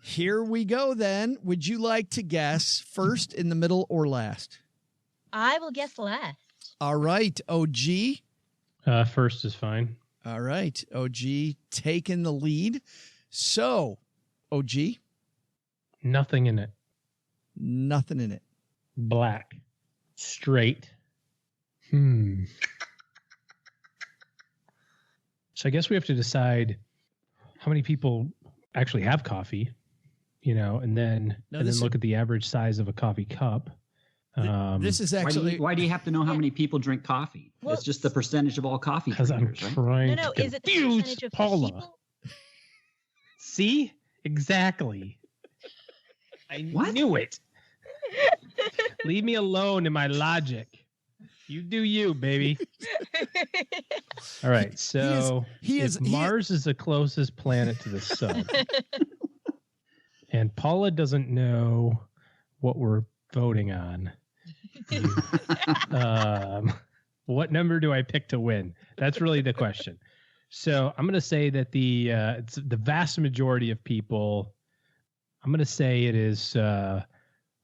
Here we go then. Would you like to guess first, in the middle, or last? I will guess last. All right, OG. First is fine. All right, OG taking the lead. So, OG. Nothing in it. Nothing in it. Black. Straight. So I guess we have to decide how many people actually have coffee, and then look at the average size of a coffee cup. This is actually why do you have to know how many people drink coffee? Well, it's just the percentage of all coffee because I'm drinkers, right? trying No, to is it the confuse percentage of Paula. people? See? Exactly. I knew it. Leave me alone in my logic. You do you, baby. All right. So Mars is the closest planet to the sun. And Paula doesn't know what we're voting on. What number do I pick to win? That's really the question. So I'm going to say that it's the vast majority of people, I'm going to say it is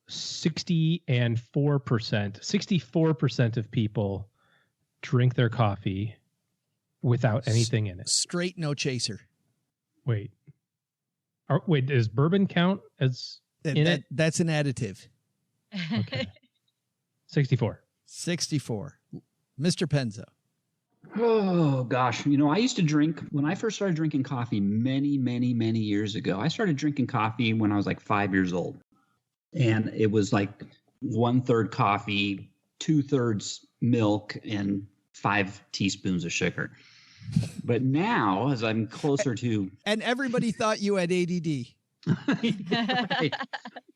64%. 64% of people drink their coffee without anything in it. Straight, no chaser. Wait, does bourbon count as it? That's an additive. Okay. 64. 64. Mr. Penzo. Oh, gosh. I used to drink, when I first started drinking coffee many, many, many years ago, I started drinking coffee when I was like 5 years old. And it was like 1/3 coffee, 2/3 milk, and 5 teaspoons of sugar. But now, as I'm closer to... And everybody thought you had ADD. Right.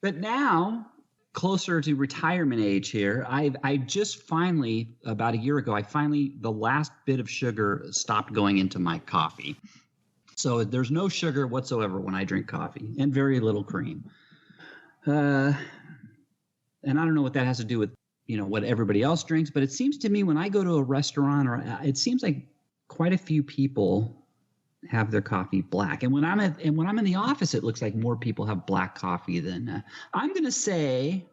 But now, closer to retirement age here, I just finally, about a year ago, the last bit of sugar stopped going into my coffee. So there's no sugar whatsoever when I drink coffee, and very little cream. And I don't know what that has to do with, what everybody else drinks, but it seems to me when I go to a restaurant, it seems like quite a few people have their coffee black. And when I'm in the office, it looks like more people have black coffee than I'm going to say,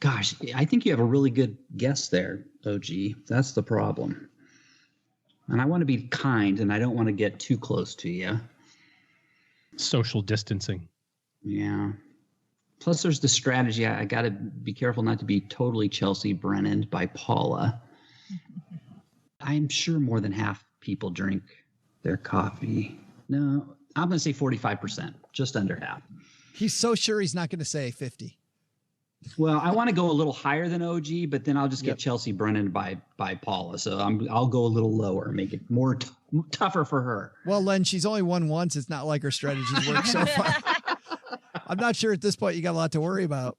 gosh, I think you have a really good guess there, OG. That's the problem. And I want to be kind, and I don't want to get too close to you. Social distancing. Yeah. Plus, there's the strategy. I got to be careful not to be totally Chelsea Brennan by Paula. I'm sure more than half people drink their coffee. No, I'm going to say 45%, just under half. He's so sure he's not going to say 50. Well, I want to go a little higher than OG, but then I'll just get Chelsea Brennan by Paula. So I'll go a little lower, make it more tougher for her. Well, Len, she's only won once. It's not like her strategies work so far. I'm not sure at this point you got a lot to worry about.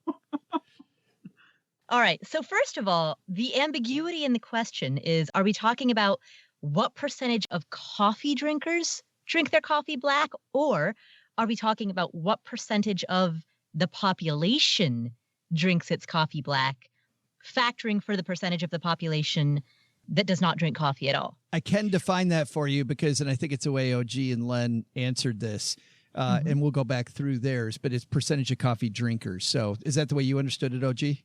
All right. So first of all, the ambiguity in the question is, are we talking about what percentage of coffee drinkers drink their coffee black, or are we talking about what percentage of the population drinks its coffee black, factoring for the percentage of the population that does not drink coffee at all? I can define that for you because, and I think it's the way OG and Len answered this, and we'll go back through theirs, but it's percentage of coffee drinkers. So is that the way you understood it, OG?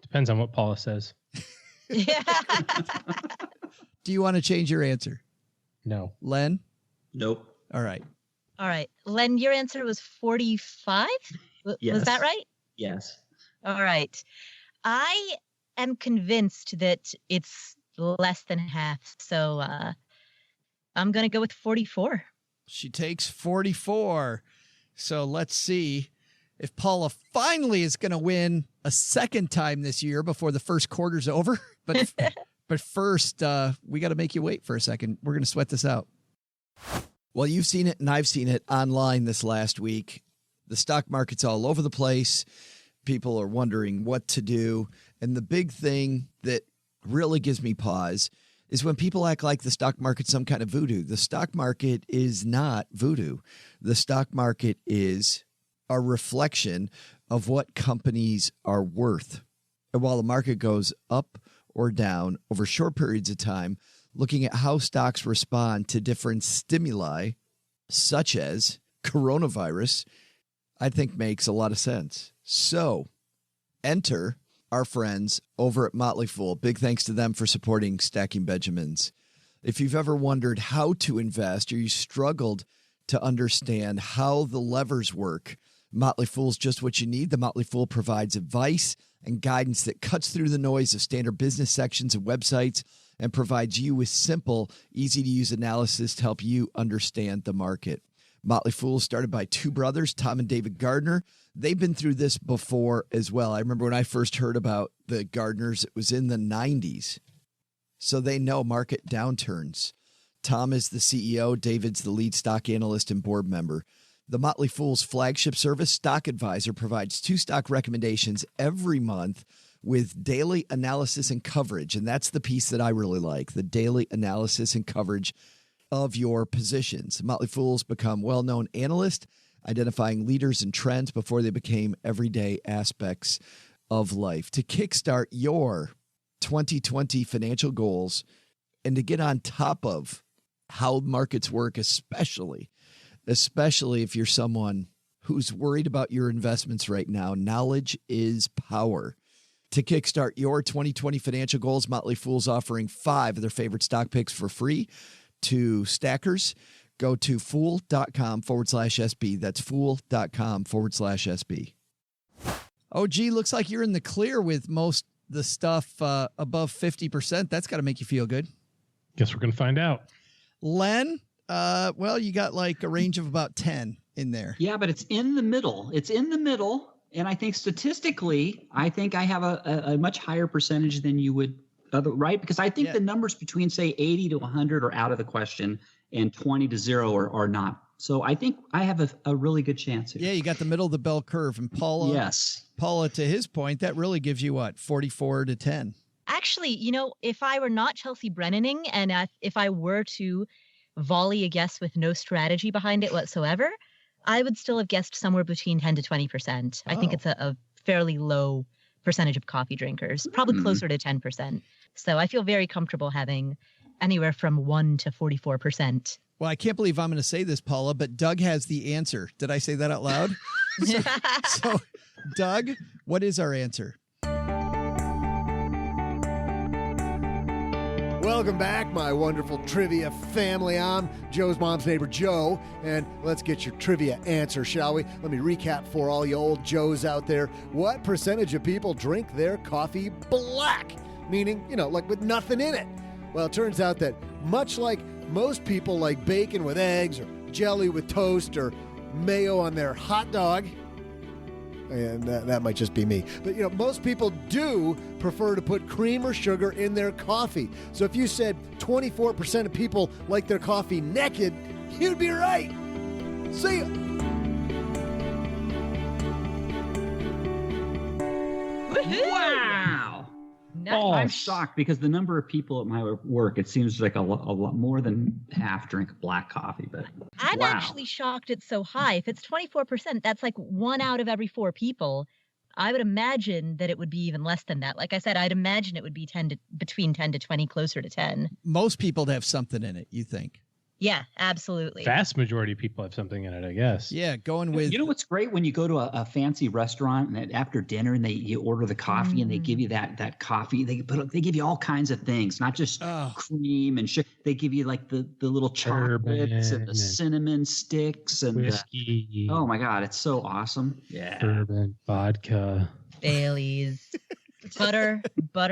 Depends on what Paula says. Yeah. Do you want to change your answer? No. Len? Nope. All right. All right. Len, your answer was 45? Yes. Was that right? Yes. All right. I am convinced that it's less than half. So I'm going to go with 44. She takes 44. So let's see if Paula finally is going to win a second time this year before the first quarter's over. But first, we got to make you wait for a second. We're going to sweat this out. Well, you've seen it and I've seen it online this last week. The stock market's all over the place. People are wondering what to do. And the big thing that really gives me pause is when people act like the stock market's some kind of voodoo. The stock market is not voodoo. The stock market is a reflection of what companies are worth. And while the market goes up or down over short periods of time, looking at how stocks respond to different stimuli, such as coronavirus, I think makes a lot of sense. So enter our friends over at Motley Fool. Big thanks to them for supporting Stacking Benjamins. If you've ever wondered how to invest or you struggled to understand how the levers work, Motley Fool's just what you need. The Motley Fool provides advice and guidance that cuts through the noise of standard business sections and websites and provides you with simple, easy-to-use analysis to help you understand the market. Motley Fool started by two brothers, Tom and David Gardner. They've been through this before as well. I remember when I first heard about the Gardners, it was in the 90s. So they know market downturns. Tom is the CEO. David's the lead stock analyst and board member. The Motley Fool's flagship service, Stock Advisor, provides 2 stock recommendations every month with daily analysis and coverage. And that's the piece that I really like, the daily analysis and coverage of your positions. Motley Fool's become well-known analysts, identifying leaders and trends before they became everyday aspects of life. To kickstart your 2020 financial goals and to get on top of how markets work, especially if you're someone who's worried about your investments right now, knowledge is power. To kickstart your 2020 financial goals, Motley Fool's offering 5 of their favorite stock picks for free to stackers. Go to fool.com/SB. That's fool.com/SB. OG, looks like you're in the clear with most of the stuff above 50%. That's got to make you feel good. Guess we're going to find out. Len, well, you got like a range of about 10 in there. Yeah, but it's in the middle. It's in the middle. And I think statistically, I have a much higher percentage than you would, right? Because I think the numbers between, say, 80 to 100 are out of the question and 20 to 0 are not. So I think I have a really good chance here. Yeah, you got the middle of the bell curve. And Paula, yes. Paula, to his point, that really gives you what, 44 to 10? Actually, if I were not Chelsea Brennaning and if I were to volley a guess with no strategy behind it whatsoever, I would still have guessed somewhere between 10 to 20%. I think it's a fairly low percentage of coffee drinkers, probably closer to 10%. So I feel very comfortable having anywhere from 1 to 44%. Well, I can't believe I'm going to say this, Paula, but Doug has the answer. Did I say that out loud? so, Doug, what is our answer? Well, Welcome back, my wonderful trivia family. I'm Joe's mom's neighbor, Joe, and let's get your trivia answer, shall we? Let me recap for all you old Joes out there. What percentage of people drink their coffee black? Meaning, like with nothing in it. Well, it turns out that much like most people like bacon with eggs or jelly with toast or mayo on their hot dog, and that might just be me. But, most people do prefer to put cream or sugar in their coffee. So if you said 24% of people like their coffee naked, you'd be right. See ya. Wow. Nice. I'm shocked because the number of people at my work, it seems like a lot more than half drink black coffee. But I'm wow. actually shocked it's so high. If it's 24%, that's like 1 out of every 4 people. I would imagine that it would be even less than that. Like I said, I'd imagine it would be between 10 to 20, closer to 10. Most people have something in it, you think? Yeah, absolutely. Vast majority of people have something in it, I guess. Yeah, going with... You know what's great when you go to a fancy restaurant and after dinner and you order the coffee and they give you that coffee. They give you all kinds of things, not just cream and shit. They give you like the little chocolates and the cinnamon sticks and whiskey. Oh my God, it's so awesome. Yeah. Bourbon, vodka. Baileys. butter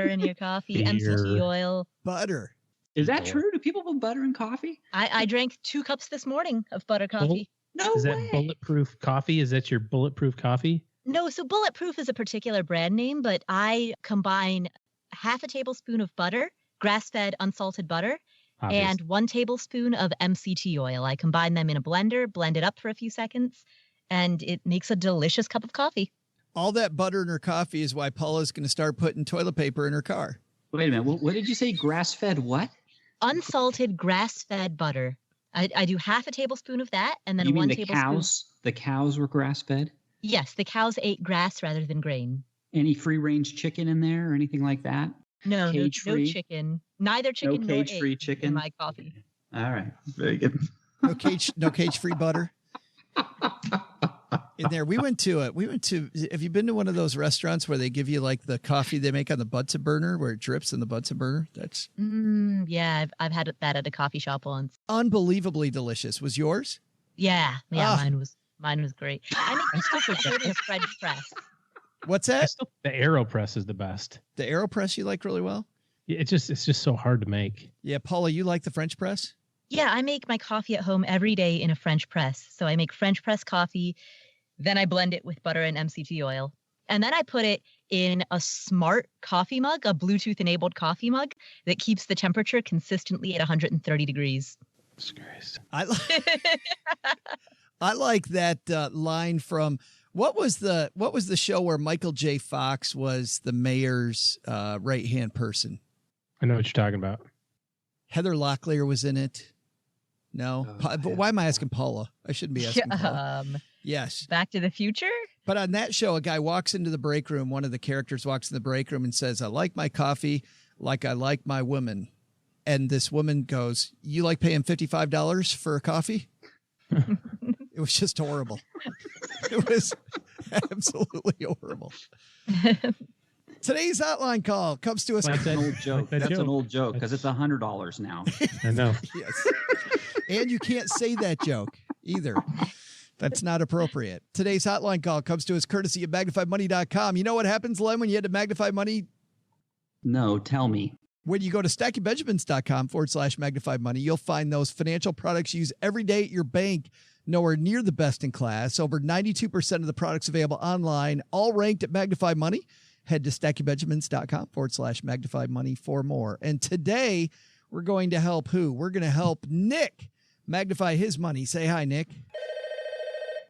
in your coffee. Beer. MCT oil. Butter. Is that true? Do people put butter in coffee? I drank 2 cups this morning of butter coffee. No Is way. that bulletproof coffee? Is that your bulletproof coffee? No, so Bulletproof is a particular brand name, but I combine half a tablespoon of butter, grass-fed unsalted butter, and 1 tablespoon of MCT oil. I combine them in a blender, blend it up for a few seconds, and it makes a delicious cup of coffee. All that butter in her coffee is why Paula's going to start putting toilet paper in her car. Wait a minute. What did you say? Grass-fed what? Unsalted grass-fed butter. I do half a tablespoon of that, and then You mean 1 the tablespoon. The cows were grass-fed? Yes, the cows ate grass rather than grain. Any free-range chicken in there or anything like that? No, no Cage-free? chicken. Neither chicken nor cage-free eggs chicken? in my coffee. All right. Very good. No cage-free butter. In there, we went to. Have you been to one of those restaurants where they give you like the coffee they make on the Bunsen burner, where it drips in the Bunsen burner? That's yeah. I've had that at a coffee shop once. Unbelievably delicious. Was yours? Yeah. Mine was great. I make this stuff with a French press. What's that? The AeroPress is the best. The AeroPress you like really well? Yeah, it's just so hard to make. Yeah, Paula, you like the French press? Yeah, I make my coffee at home every day in a French press. So I make French press coffee. Then I blend it with butter and MCT oil. And then I put it in a smart coffee mug, a Bluetooth-enabled coffee mug that keeps the temperature consistently at 130 degrees. Christ. I like that line from what was the show where Michael J. Fox was the mayor's right-hand person? I know what you're talking about. Heather Locklear was in it. No, but why am I asking Paula? I shouldn't be asking Paula. Yes. Back to the Future? But on that show, a guy walks into the break room. One of the characters walks in the break room and says, I like my coffee like I like my women. And this woman goes, you like paying $55 for a coffee? It was just horrible. It was absolutely horrible. Today's hotline call comes to us. That's an old joke. That's an old joke because it's $100 now. I know. Yes. And you can't say that joke either. That's not appropriate. Today's hotline call comes to us courtesy of MagnifyMoney.com. You know what happens, Len, when you had to Magnify Money? No, tell me. When you go to StackyBenjamins.com/Magnify Money, you'll find those financial products you use every day at your bank nowhere near the best in class. Over 92% of the products available online, all ranked at Magnify Money. Head to StackyBenjamins.com/Magnify Money for more. And today, we're going to help who? We're going to help Nick magnify his money. Say hi, Nick.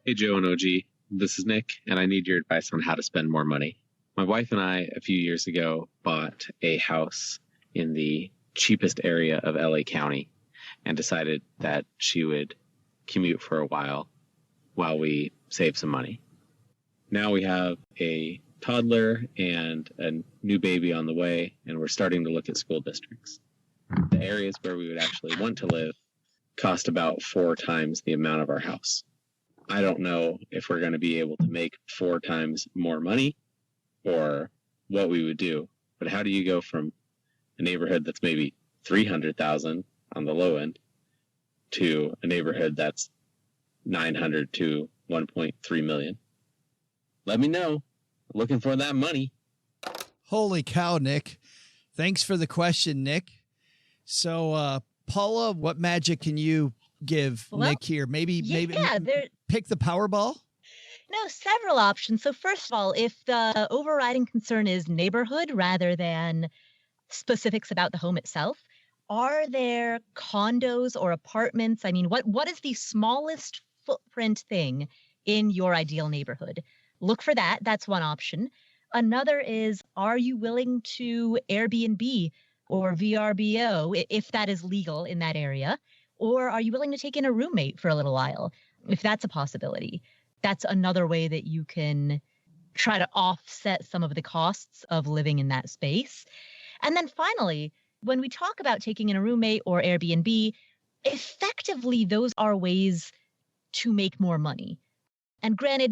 Hey, Joe and OG. This is Nick, and I need your advice on how to spend more money. My wife and I, a few years ago, bought a house in the cheapest area of LA County and decided that she would commute for a while we save some money. Now we have a toddler and a new baby on the way, and we're starting to look at school districts. The areas where we would actually want to live cost about 4 times the amount of our house. I don't know if we're going to be able to make 4 times more money or what we would do, but how do you go from a neighborhood that's maybe $300,000 on the low end to a neighborhood that's $900,000 to $1.3 million. Let me know. Looking for that money. Holy cow, Nick. Thanks for the question, Nick. So, Paula, what magic can you give Nick here? Maybe pick the Powerball? No, several options. So first of all, if the overriding concern is neighborhood rather than specifics about the home itself, are there condos or apartments? I mean, what is the smallest footprint thing in your ideal neighborhood? Look for that. That's one option. Another is, are you willing to Airbnb or VRBO if that is legal in that area? Or are you willing to take in a roommate for a little while if that's a possibility? That's another way that you can try to offset some of the costs of living in that space. And then finally, when we talk about taking in a roommate or Airbnb, effectively, those are ways to make more money. And granted,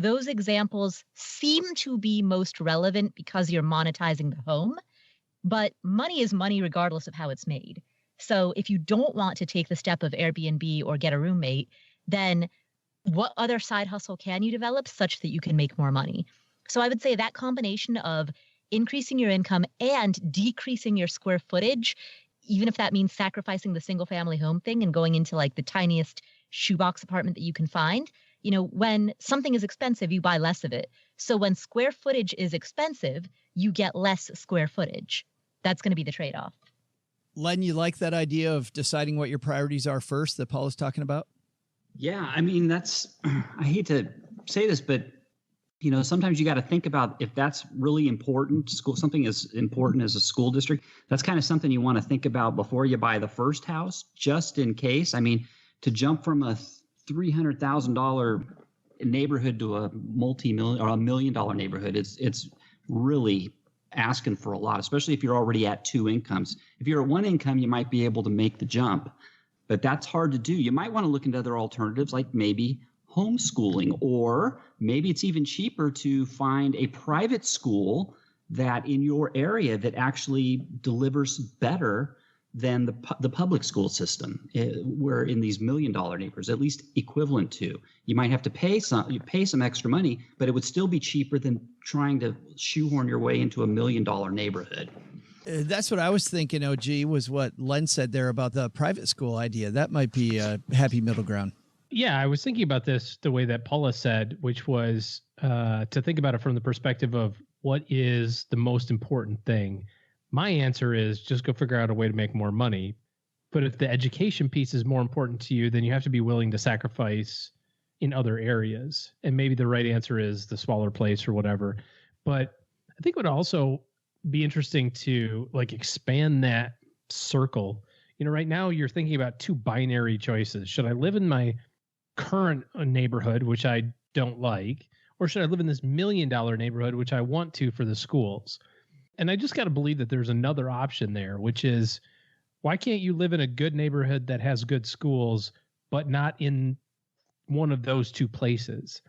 those examples seem to be most relevant because you're monetizing the home, but money is money regardless of how it's made. So if you don't want to take the step of Airbnb or get a roommate, then what other side hustle can you develop such that you can make more money? So I would say that combination of increasing your income and decreasing your square footage, even if that means sacrificing the single family home thing and going into like the tiniest shoebox apartment that you can find. When something is expensive, you buy less of it. So when square footage is expensive, you get less square footage. That's going to be the trade-off. Len, you like that idea of deciding what your priorities are first that Paul is talking about? Yeah, I mean, I hate to say this, but, sometimes you got to think about if that's really important, something as important as a school district, that's kind of something you want to think about before you buy the first house, just in case. I mean, to jump from a $300,000 neighborhood to a multi-million or $1 million neighborhood, it's really asking for a lot, especially if you're already at two incomes. If you're at one income, you might be able to make the jump. But that's hard to do. You might want to look into other alternatives like maybe homeschooling, or maybe it's even cheaper to find a private school that in your area that actually delivers better than the public school system, where in these $1 million neighborhoods, at least equivalent to. You might have to pay some extra money, but it would still be cheaper than trying to shoehorn your way into $1 million neighborhood. That's what I was thinking, OG, was what Len said there about the private school idea. That might be a happy middle ground. Yeah, I was thinking about this the way that Paula said, which was to think about it from the perspective of what is the most important thing. My answer is just go figure out a way to make more money. But if the education piece is more important to you, then you have to be willing to sacrifice in other areas. And maybe the right answer is the smaller place or whatever. But I think it would also be interesting to expand that circle. Right now you're thinking about two binary choices. Should I live in my current neighborhood, which I don't like, or should I live in this $1 million neighborhood, which I want to for the schools? And I just got to believe that there's another option there, which is, why can't you live in a good neighborhood that has good schools, but not in one of those two places?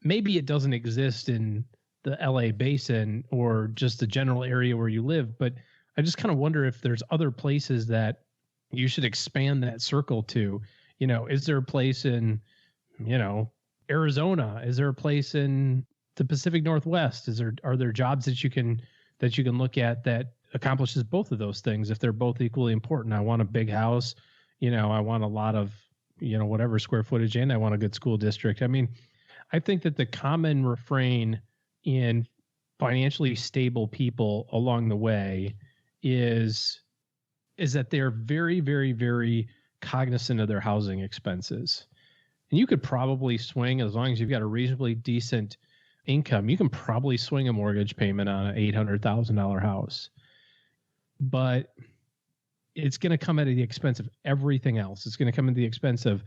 Maybe it doesn't exist in the LA basin or just the general area where you live, but I just kind of wonder if there's other places that you should expand that circle to. Is there a place in, Arizona? Is there a place in the Pacific Northwest? Are there jobs that you can look at that accomplishes both of those things if they're both equally important? I want a big house, I want a lot of, whatever square footage, and I want a good school district. I mean, I think that the common refrain in financially stable people along the way is that they're very, very, very cognizant of their housing expenses. And you could probably swing, as long as you've got a reasonably decent income, you can probably swing a mortgage payment on an $800,000 house. But it's going to come at the expense of everything else. It's going to come at the expense of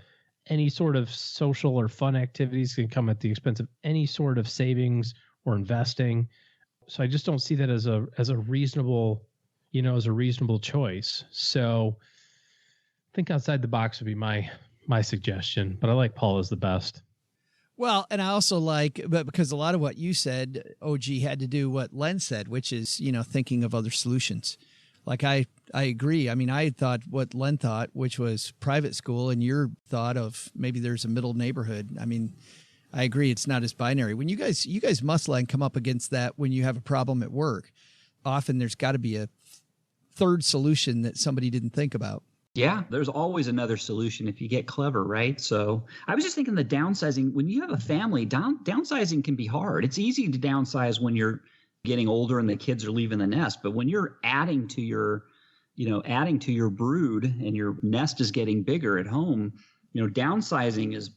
any sort of social or fun activities. It's going to come at the expense of any sort of savings or investing. So I just don't see that as a reasonable, as a reasonable choice. So I think outside the box would be my suggestion, but I like Paula's the best. Well, and I also but because a lot of what you said, OG, had to do what Len said, which is, thinking of other solutions. Like I agree. I mean, I thought what Len thought, which was private school, and your thought of maybe there's a middle neighborhood. I mean, I agree. It's not as binary. When you guys must, Len, come up against that when you have a problem at work. Often there's got to be a third solution that somebody didn't think about. Yeah, there's always another solution if you get clever, right? So I was just thinking the downsizing, when you have a family, downsizing can be hard. It's easy to downsize when you're getting older and the kids are leaving the nest. But when you're adding to your brood and your nest is getting bigger at home, downsizing is,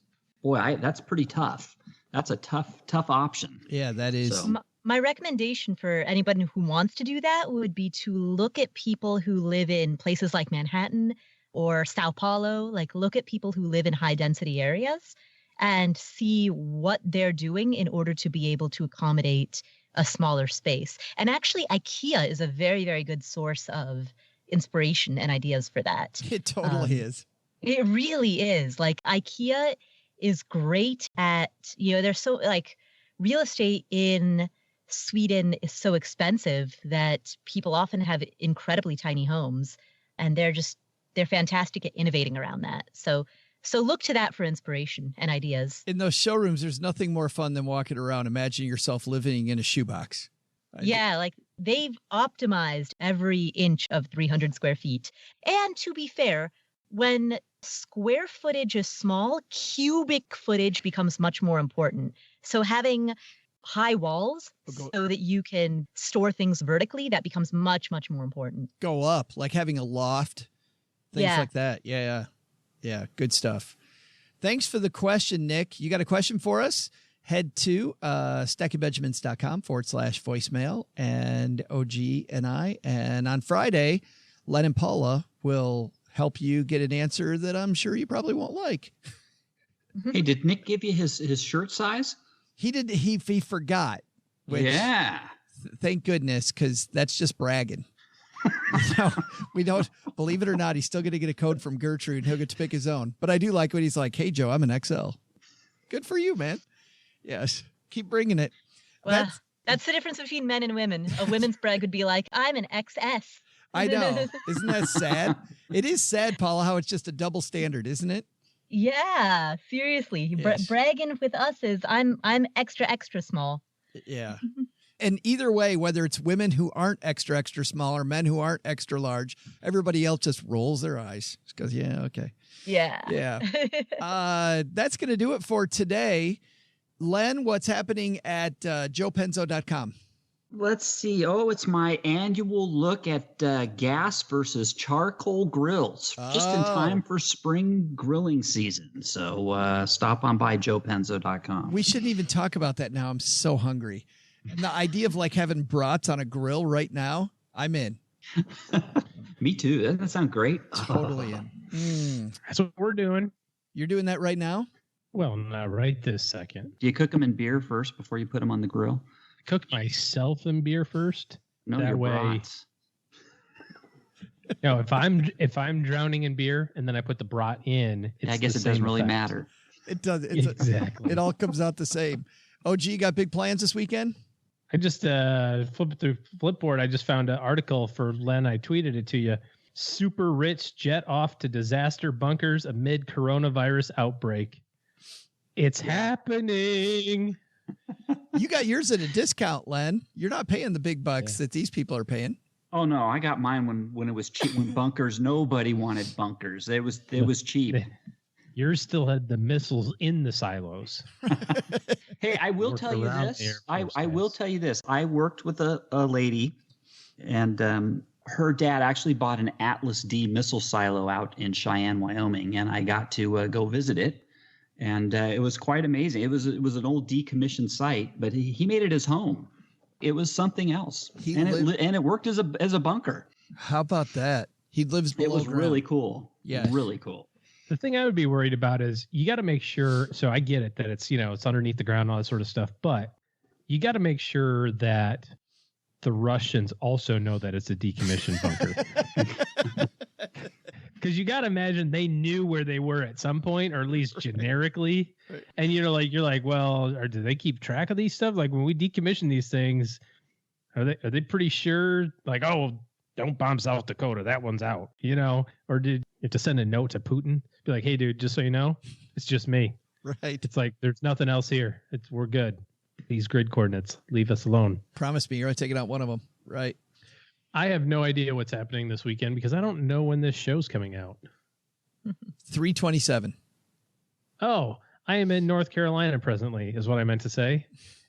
that's pretty tough. That's a tough option. Yeah, that is. So. My recommendation for anybody who wants to do that would be to look at people who live in places like Manhattan or Sao Paulo. Like, look at people who live in high density areas and see what they're doing in order to be able to accommodate a smaller space. And actually, IKEA is a very, very good source of inspiration and ideas for that. It totally is. It really is. Like, IKEA is great at, they're so, like, real estate in Sweden is so expensive that people often have incredibly tiny homes, and they're fantastic at innovating around that. So look to that for inspiration and ideas. In those showrooms, there's nothing more fun than walking around, imagining yourself living in a shoebox. Like they've optimized every inch of 300 square feet. And to be fair, when square footage is small, cubic footage becomes much more important. So having high walls so that you can store things vertically, that becomes much, much more important. Go up, like having a loft, things like that. Yeah. Good stuff. Thanks for the question, Nick. You got a question for us? Head to stackingbenjamins.com/voicemail and OG and I. And on Friday, Len and Paula will help you get an answer that I'm sure you probably won't like. Hey, did Nick give you his shirt size? He did. He forgot. Which, thank goodness, because that's just bragging. We don't believe it or not. He's still going to get a code from Gertrude. He'll get to pick his own. But I do like when he's like, "Hey, Joe, I'm an XL." Good for you, man. Yes, keep bringing it. Well, that's the difference between men and women. A women's brag would be like, "I'm an XS." I know. Isn't that sad? It is sad, Paula, how it's just a double standard, isn't it? Yeah, seriously. Yes. Bragging with us is I'm extra small. Yeah. And either way, whether it's women who aren't extra small or men who aren't extra large, everybody else just rolls their eyes. Just goes, yeah, okay. Yeah. Yeah. That's going to do it for today. Len, what's happening at joepenzo.com? Let's see. Oh, it's my annual look at gas versus charcoal grills, just in time for spring grilling season. So stop on by joepenzo.com. We shouldn't even talk about that now. I'm so hungry. And the idea of like having brats on a grill right now, I'm in. Me too. Doesn't that sound great? Totally in. That's what we're doing. You're doing that right now? Well, not right this second. Do you cook them in beer first before you put them on the grill? Cook myself in beer first. No, that way. Brats. No, if I'm drowning in beer and then I put the brat in, I guess it doesn't really matter. It does. Exactly. It all comes out the same. OG, got big plans this weekend? I just flipped through Flipboard. I just found an article for Len. I tweeted it to you. Super rich jet off to disaster bunkers amid coronavirus outbreak. It's happening. You got yours at a discount, Len. You're not paying the big bucks that these people are paying. Oh no, I got mine when it was cheap. When bunkers, nobody wanted bunkers. It was cheap. Yours still had the missiles in the silos. Hey, I will tell you this. I will tell you this. I worked with a lady, and her dad actually bought an Atlas D missile silo out in Cheyenne, Wyoming, and I got to go visit it. And it was quite amazing. It was an old decommissioned site, but he made it his home. It was something else, and it worked as a bunker. How about that? He lives below ground. It was really cool. Yeah, really cool. The thing I would be worried about is you got to make sure. So I get it that it's it's underneath the ground, all that sort of stuff, but you got to make sure that the Russians also know that it's a decommissioned bunker. Because you got to imagine they knew where they were at some point, or at least generically. Right. And you're like, well, or do they keep track of these stuff? Like when we decommission these things, are they pretty sure? Like, oh, don't bomb South Dakota. That one's out, you know? Or did you have to send a note to Putin? Be like, hey, dude, just so you know, it's just me. Right. It's like, there's nothing else here. We're good. These grid coordinates, leave us alone. Promise me you're going to take out one of them. Right. I have no idea what's happening this weekend because I don't know when this show's coming out. 3/27. Oh, I am in North Carolina presently, is what I meant to say.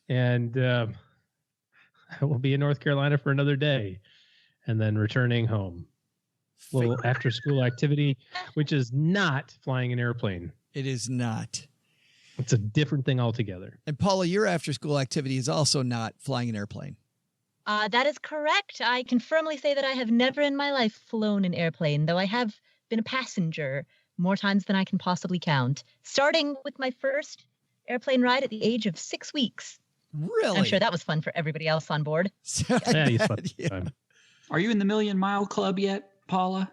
And I will be in North Carolina for another day and then returning home. Little after school activity, which is not flying an airplane. It is not. It's a different thing altogether. And Paula, your after school activity is also not flying an airplane. That is correct. I can firmly say that I have never in my life flown an airplane, though I have been a passenger more times than I can possibly count, starting with my first airplane ride at the age of 6 weeks. Really? I'm sure that was fun for everybody else on board. Yeah, he's fun. Yeah. Are you in the Million Mile Club yet, Paula?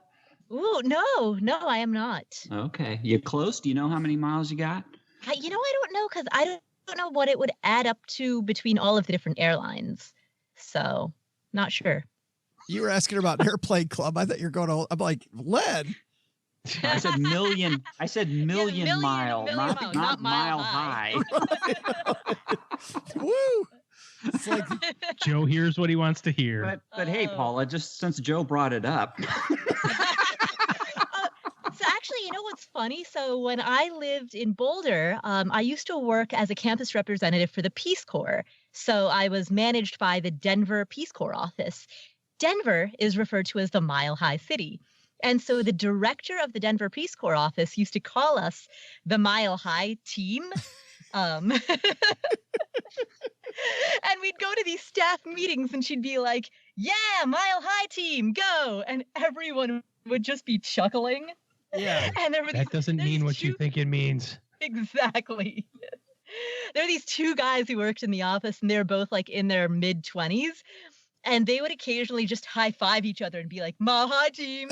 Ooh, no, I am not. Okay. You close? Do you know how many miles you got? I don't know because I don't know what it would add up to between all of the different airlines. So, not sure. You were asking about airplane club. I thought you were going to. I'm like, Len. I said million. I said million mile, not mile high. Woo! It's like Joe hears what he wants to hear. But hey, Paula, just since Joe brought it up. So actually, you know what's funny? So when I lived in Boulder, I used to work as a campus representative for the Peace Corps. So I was managed by the Denver Peace Corps office. Denver is referred to as the Mile High City. And so the director of the Denver Peace Corps office used to call us the Mile High team. And we'd go to these staff meetings and she'd be like, yeah, Mile High team, go. And everyone would just be chuckling. Yeah. And that doesn't mean what you think it means. Exactly. There are these two guys who worked in the office and they're both like in their mid-20s. And they would occasionally just high five each other and be like, Mile High team.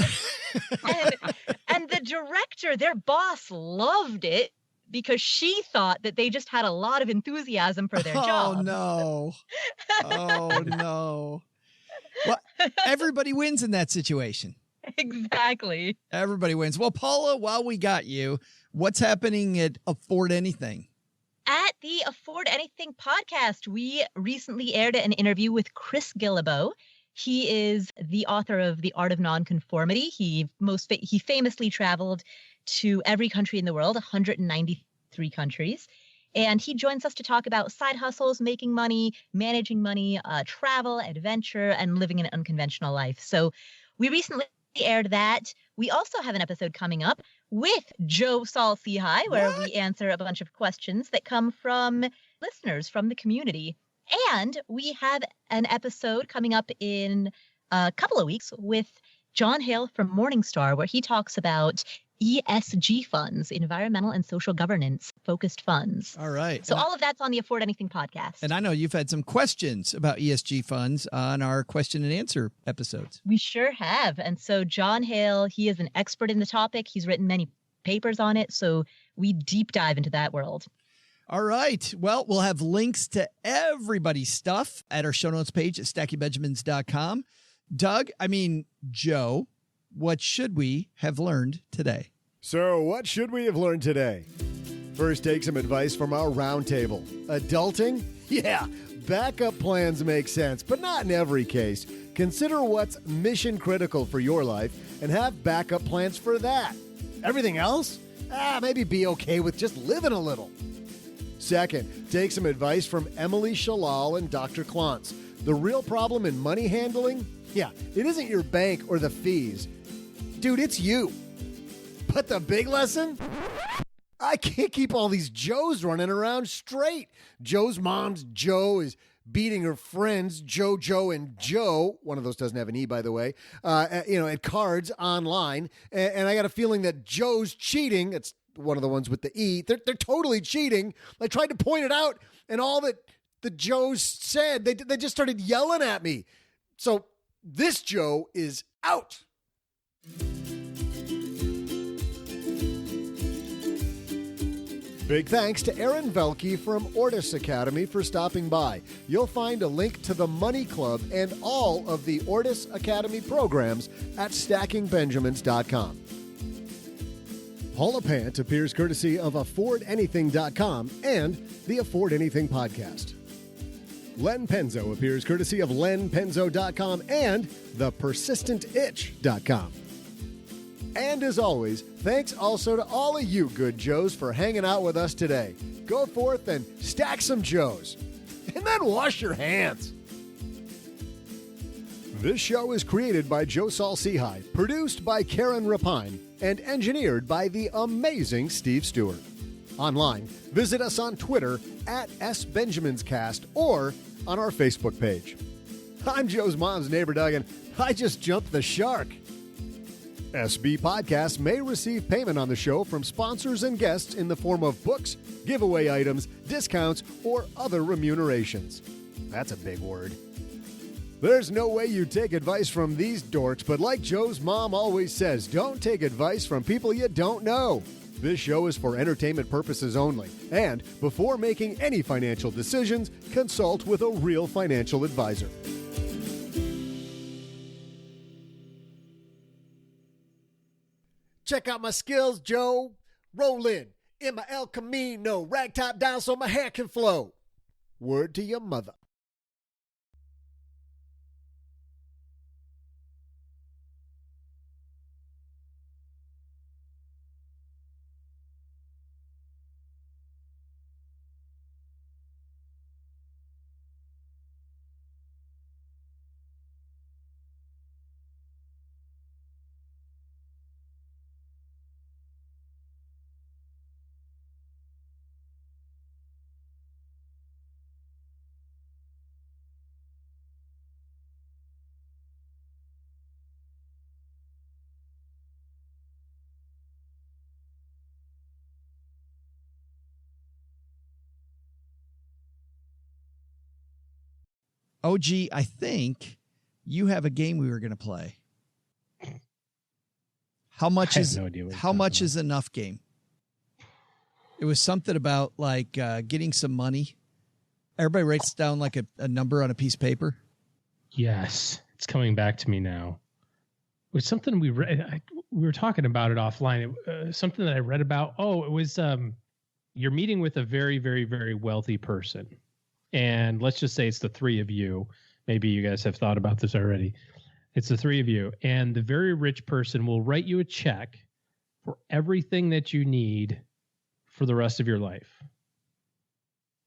and the director, their boss, loved it because she thought that they just had a lot of enthusiasm for their job. Oh, no. Oh, no. Well, everybody wins in that situation. Exactly. Everybody wins. Well, Paula, while we got you, what's happening at Afford Anything? At the Afford Anything podcast, we recently aired an interview with Chris Guillebeau. He is the author of The Art of Nonconformity. He famously traveled to every country in the world, 193 countries. And he joins us to talk about side hustles, making money, managing money, travel, adventure, and living an unconventional life. So we recently aired that. We also have an episode coming up with Joe Saul Seahigh, where we answer a bunch of questions that come from listeners from the community. And we have an episode coming up in a couple of weeks with John Hale from Morningstar, where he talks about ESG funds, environmental and social governance focused funds. All right. So all of that's on the Afford Anything podcast. And I know you've had some questions about ESG funds on our question and answer episodes. We sure have. And so John Hale, he is an expert in the topic. He's written many papers on it. So we deep dive into that world. All right. Well, we'll have links to everybody's stuff at our show notes page at stackingbenjamins.com. Joe, what should we have learned today? So, what should we have learned today? First, take some advice from our roundtable. Adulting? Yeah, backup plans make sense, but not in every case. Consider what's mission critical for your life and have backup plans for that. Everything else? Maybe be okay with just living a little. Second, take some advice from Emily Shalal and Dr. Klontz. The real problem in money handling? Yeah, it isn't your bank or the fees. Dude, it's you. But the big lesson? I can't keep all these Joes running around straight. Joe's mom's Joe is beating her friends, Joe, and Joe. One of those doesn't have an E, by the way, at cards online. And I got a feeling that Joe's cheating. It's one of the ones with the E. They're totally cheating. I tried to point it out, and all that the Joes said, they just started yelling at me. So this Joe is out. Big thanks to Aaron Velky from Ortus Academy for stopping by. You'll find a link to the Money Club and all of the Ortus Academy programs at stackingbenjamins.com. Paula Pant appears courtesy of AffordAnything.com and the Afford Anything podcast. Len Penzo appears courtesy of LenPenzo.com and thepersistentitch.com. And as always, thanks also to all of you good Joes for hanging out with us today. Go forth and stack some Joes. And then wash your hands. This show is created by Joe Saul-Sehy, produced by Karen Rapine, and engineered by the amazing Steve Stewart. Online, visit us on Twitter at SBenjaminsCast or on our Facebook page. I'm Joe's mom's neighbor, Doug, and I just jumped the shark. SB Podcasts may receive payment on the show from sponsors and guests in the form of books, giveaway items, discounts, or other remunerations. That's a big word. There's no way you take advice from these dorks, but like Joe's mom always says, don't take advice from people you don't know. This show is for entertainment purposes only, and before making any financial decisions, consult with a real financial advisor. Check out my skills, Joe. Rollin' in my El Camino, ragtop down so my hair can flow. Word to your mother. OG, I think you have a game we were going to play. How much is enough game? It was something about like getting some money. Everybody writes down like a number on a piece of paper. Yes, it's coming back to me now. It was something we read. We were talking about it offline. Something that I read about. Oh, it was you're meeting with a very, very, very wealthy person. And let's just say it's the three of you. Maybe you guys have thought about this already. It's the three of you. And the very rich person will write you a check for everything that you need for the rest of your life.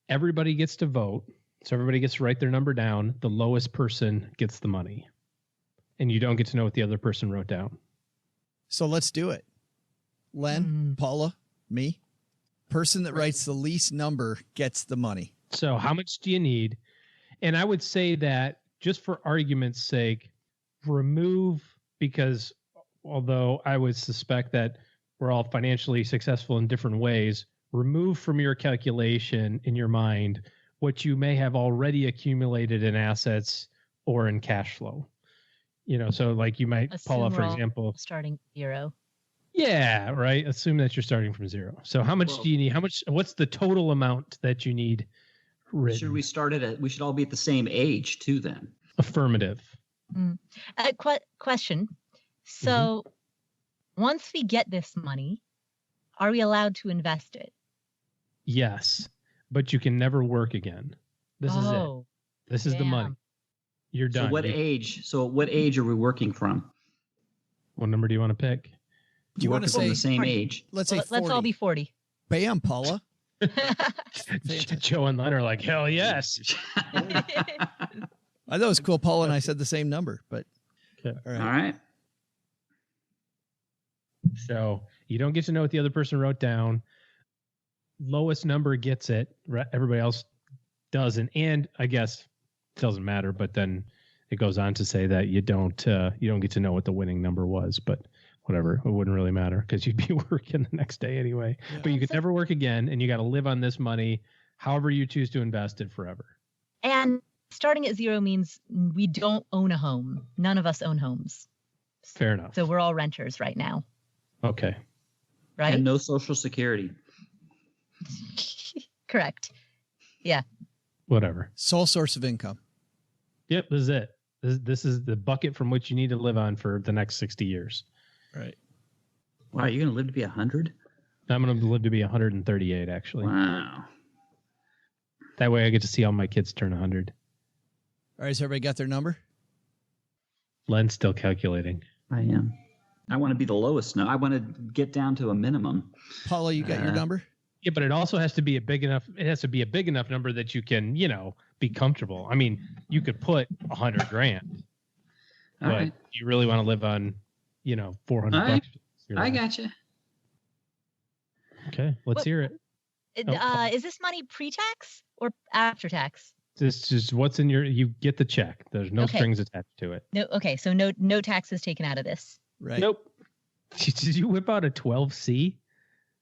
Everybody gets to vote. So everybody gets to write their number down. The lowest person gets the money. And you don't get to know what the other person wrote down. So let's do it. Len, Paula, me. Person that writes the least number gets the money. So how much do you need? And I would say that just for argument's sake, remove, because although I would suspect that we're all financially successful in different ways, remove from your calculation in your mind what you may have already accumulated in assets or in cash flow. You know, so like you might, assume Paula, for example, starting zero. Yeah, right. Assume that you're starting from zero. So how much do you need? What's the total amount that you need? Written? Should we start we should all be at the same age too then? Affirmative. Question. So once we get this money, are we allowed to invest it? Yes, but you can never work again. This is it. This is the money. You're done. So what age are we working from? What number do you want to pick? Do you want to say the same age? Let's say 40. Let's all be 40. Bam, Paula. Joe and Len are like, hell yes. I thought it was cool. Paula and I said the same number, but okay. All right. So you don't get to know what the other person wrote down. Lowest number gets it. Everybody else doesn't. And I guess it doesn't matter, but then it goes on to say that you don't get to know what the winning number was, but whatever, it wouldn't really matter because you'd be working the next day anyway. Yeah. But you could never work again, and you got to live on this money however you choose to invest it forever. And starting at zero means we don't own a home. None of us own homes. Fair enough. So we're all renters right now. Okay. Right? And no Social Security. Correct. Yeah. Whatever. Sole source of income. Yep, this is it. This is the bucket from which you need to live on for the next 60 years. Right. Wow, you're going to live to be 100? I'm going to live to be 138, actually. Wow. That way I get to see all my kids turn 100. All right, has everybody got their number? Len's still calculating. I am. I want to be the lowest. No, I want to get down to a minimum. Paula, you got your number? Yeah, but it also has to be a big enough. It has to be a big enough number that you can, be comfortable. I mean, you could put $100,000, but you really want to live on, $400. I gotcha. Okay, let's hear it. Is this money pre-tax or after tax? This is what's in you get the check. There's no strings attached to it. No. Okay, so no taxes taken out of this. Right. Nope. Did you whip out a 12C?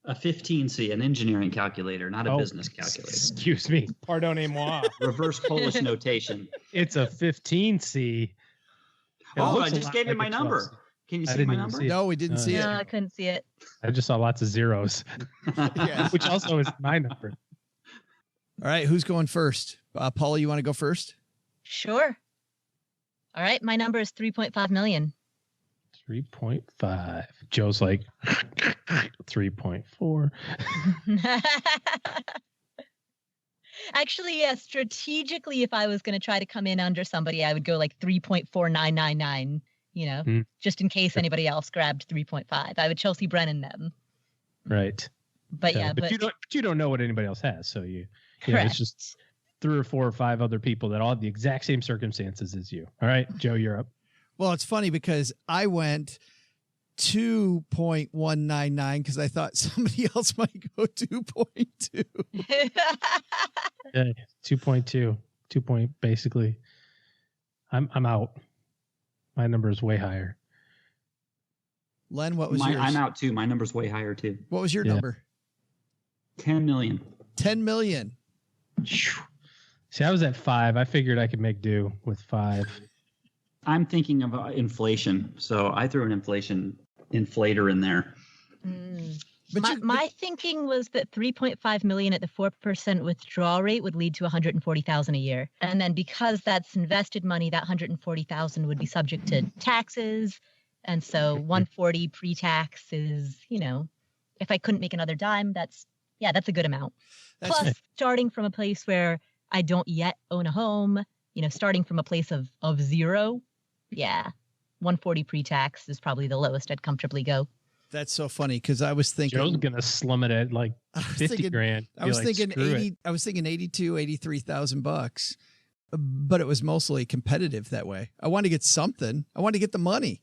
A 15C, an engineering calculator, not a business calculator. Excuse me. Pardonnez-moi. Reverse Polish notation. It's a 15C. I just gave you my number. Can you see my number? No, we didn't see it. No, I couldn't see it. I just saw lots of zeros, which also is my number. All right, who's going first? Paula, you want to go first? Sure. All right, my number is 3.5 million. 3.5. Joe's like 3.4. Actually, yeah, strategically, if I was going to try to come in under somebody, I would go like 3.4999, just in case anybody else grabbed 3.5. I would Chelsea Brennan them. Right. But yeah, but you don't know what anybody else has. So it's just 3 or 4 or 5 other people that all have the exact same circumstances as you. All right, Joe, you're up. Well, it's funny because I went 2.199 because I thought somebody else might go 2.2. Okay, 2.2. 2 point, basically. I'm out. My number is way higher. Len, what was yours? I'm out too. My number's way higher too. What was your number? 10 million. 10 million. See, I was at 5. I figured I could make do with 5. I'm thinking of inflation, so I threw an inflator in there. My thinking was that 3.5 million at the 4% withdrawal rate would lead to 140,000 a year, and then because that's invested money, that 140,000 would be subject to taxes, and so 140 pre-tax is, if I couldn't make another dime, that's a good amount. Plus, starting from a place where I don't yet own a home, starting from a place of zero. Yeah, 140 pre-tax is probably the lowest I'd comfortably go. That's so funny because I was thinking Joe's gonna slum it at like 50 grand. I was thinking 80. I was thinking 83,000 bucks, but it was mostly competitive that way. I wanted to get something. I wanted to get the money.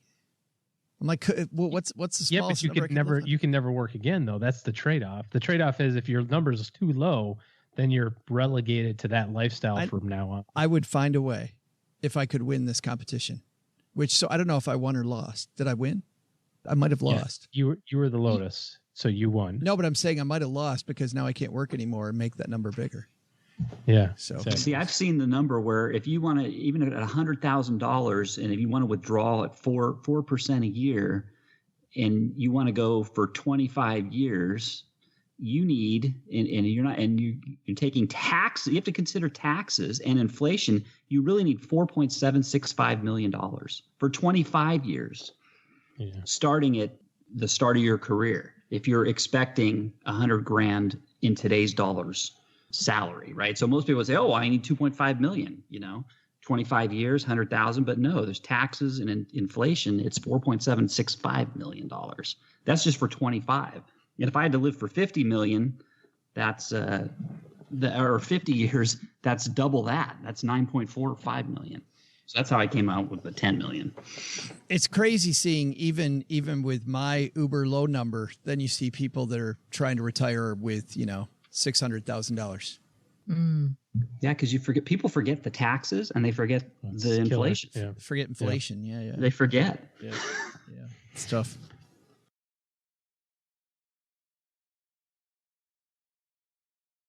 I'm like, well, what's the smallest? Yeah, but you can never work again though. That's the trade-off. The trade-off is if your numbers is too low, then you're relegated to that lifestyle from now on. I would find a way if I could win this competition. So I don't know if I won or lost. Did I win? I might have lost. You were the Lotus, so you won. No, but I'm saying I might have lost because now I can't work anymore and make that number bigger. Yeah. So see, I've seen the number where if you want to, even at $100,000, and if you want to withdraw at 4% a year, and you want to go for 25 years, you need, you're taking tax. You have to consider taxes and inflation. You really need $4.765 million for 25 years, starting at the start of your career. If you're expecting $100,000 in today's dollars salary, right? So most people say, "Oh, I need 2.5 million." 25 years, 100,000. But no, there's taxes and inflation. It's $4.765 million. That's just for 25. And if I had to live for 50 million, that's or 50 years, that's double that. That's 9.45 million. So that's how I came out with the 10 million. It's crazy seeing even with my uber low number, then you see people that are trying to retire with, $600,000. Yeah, because people forget the taxes and they forget the inflation. Forget inflation. Yeah. They forget. Yeah. It's tough.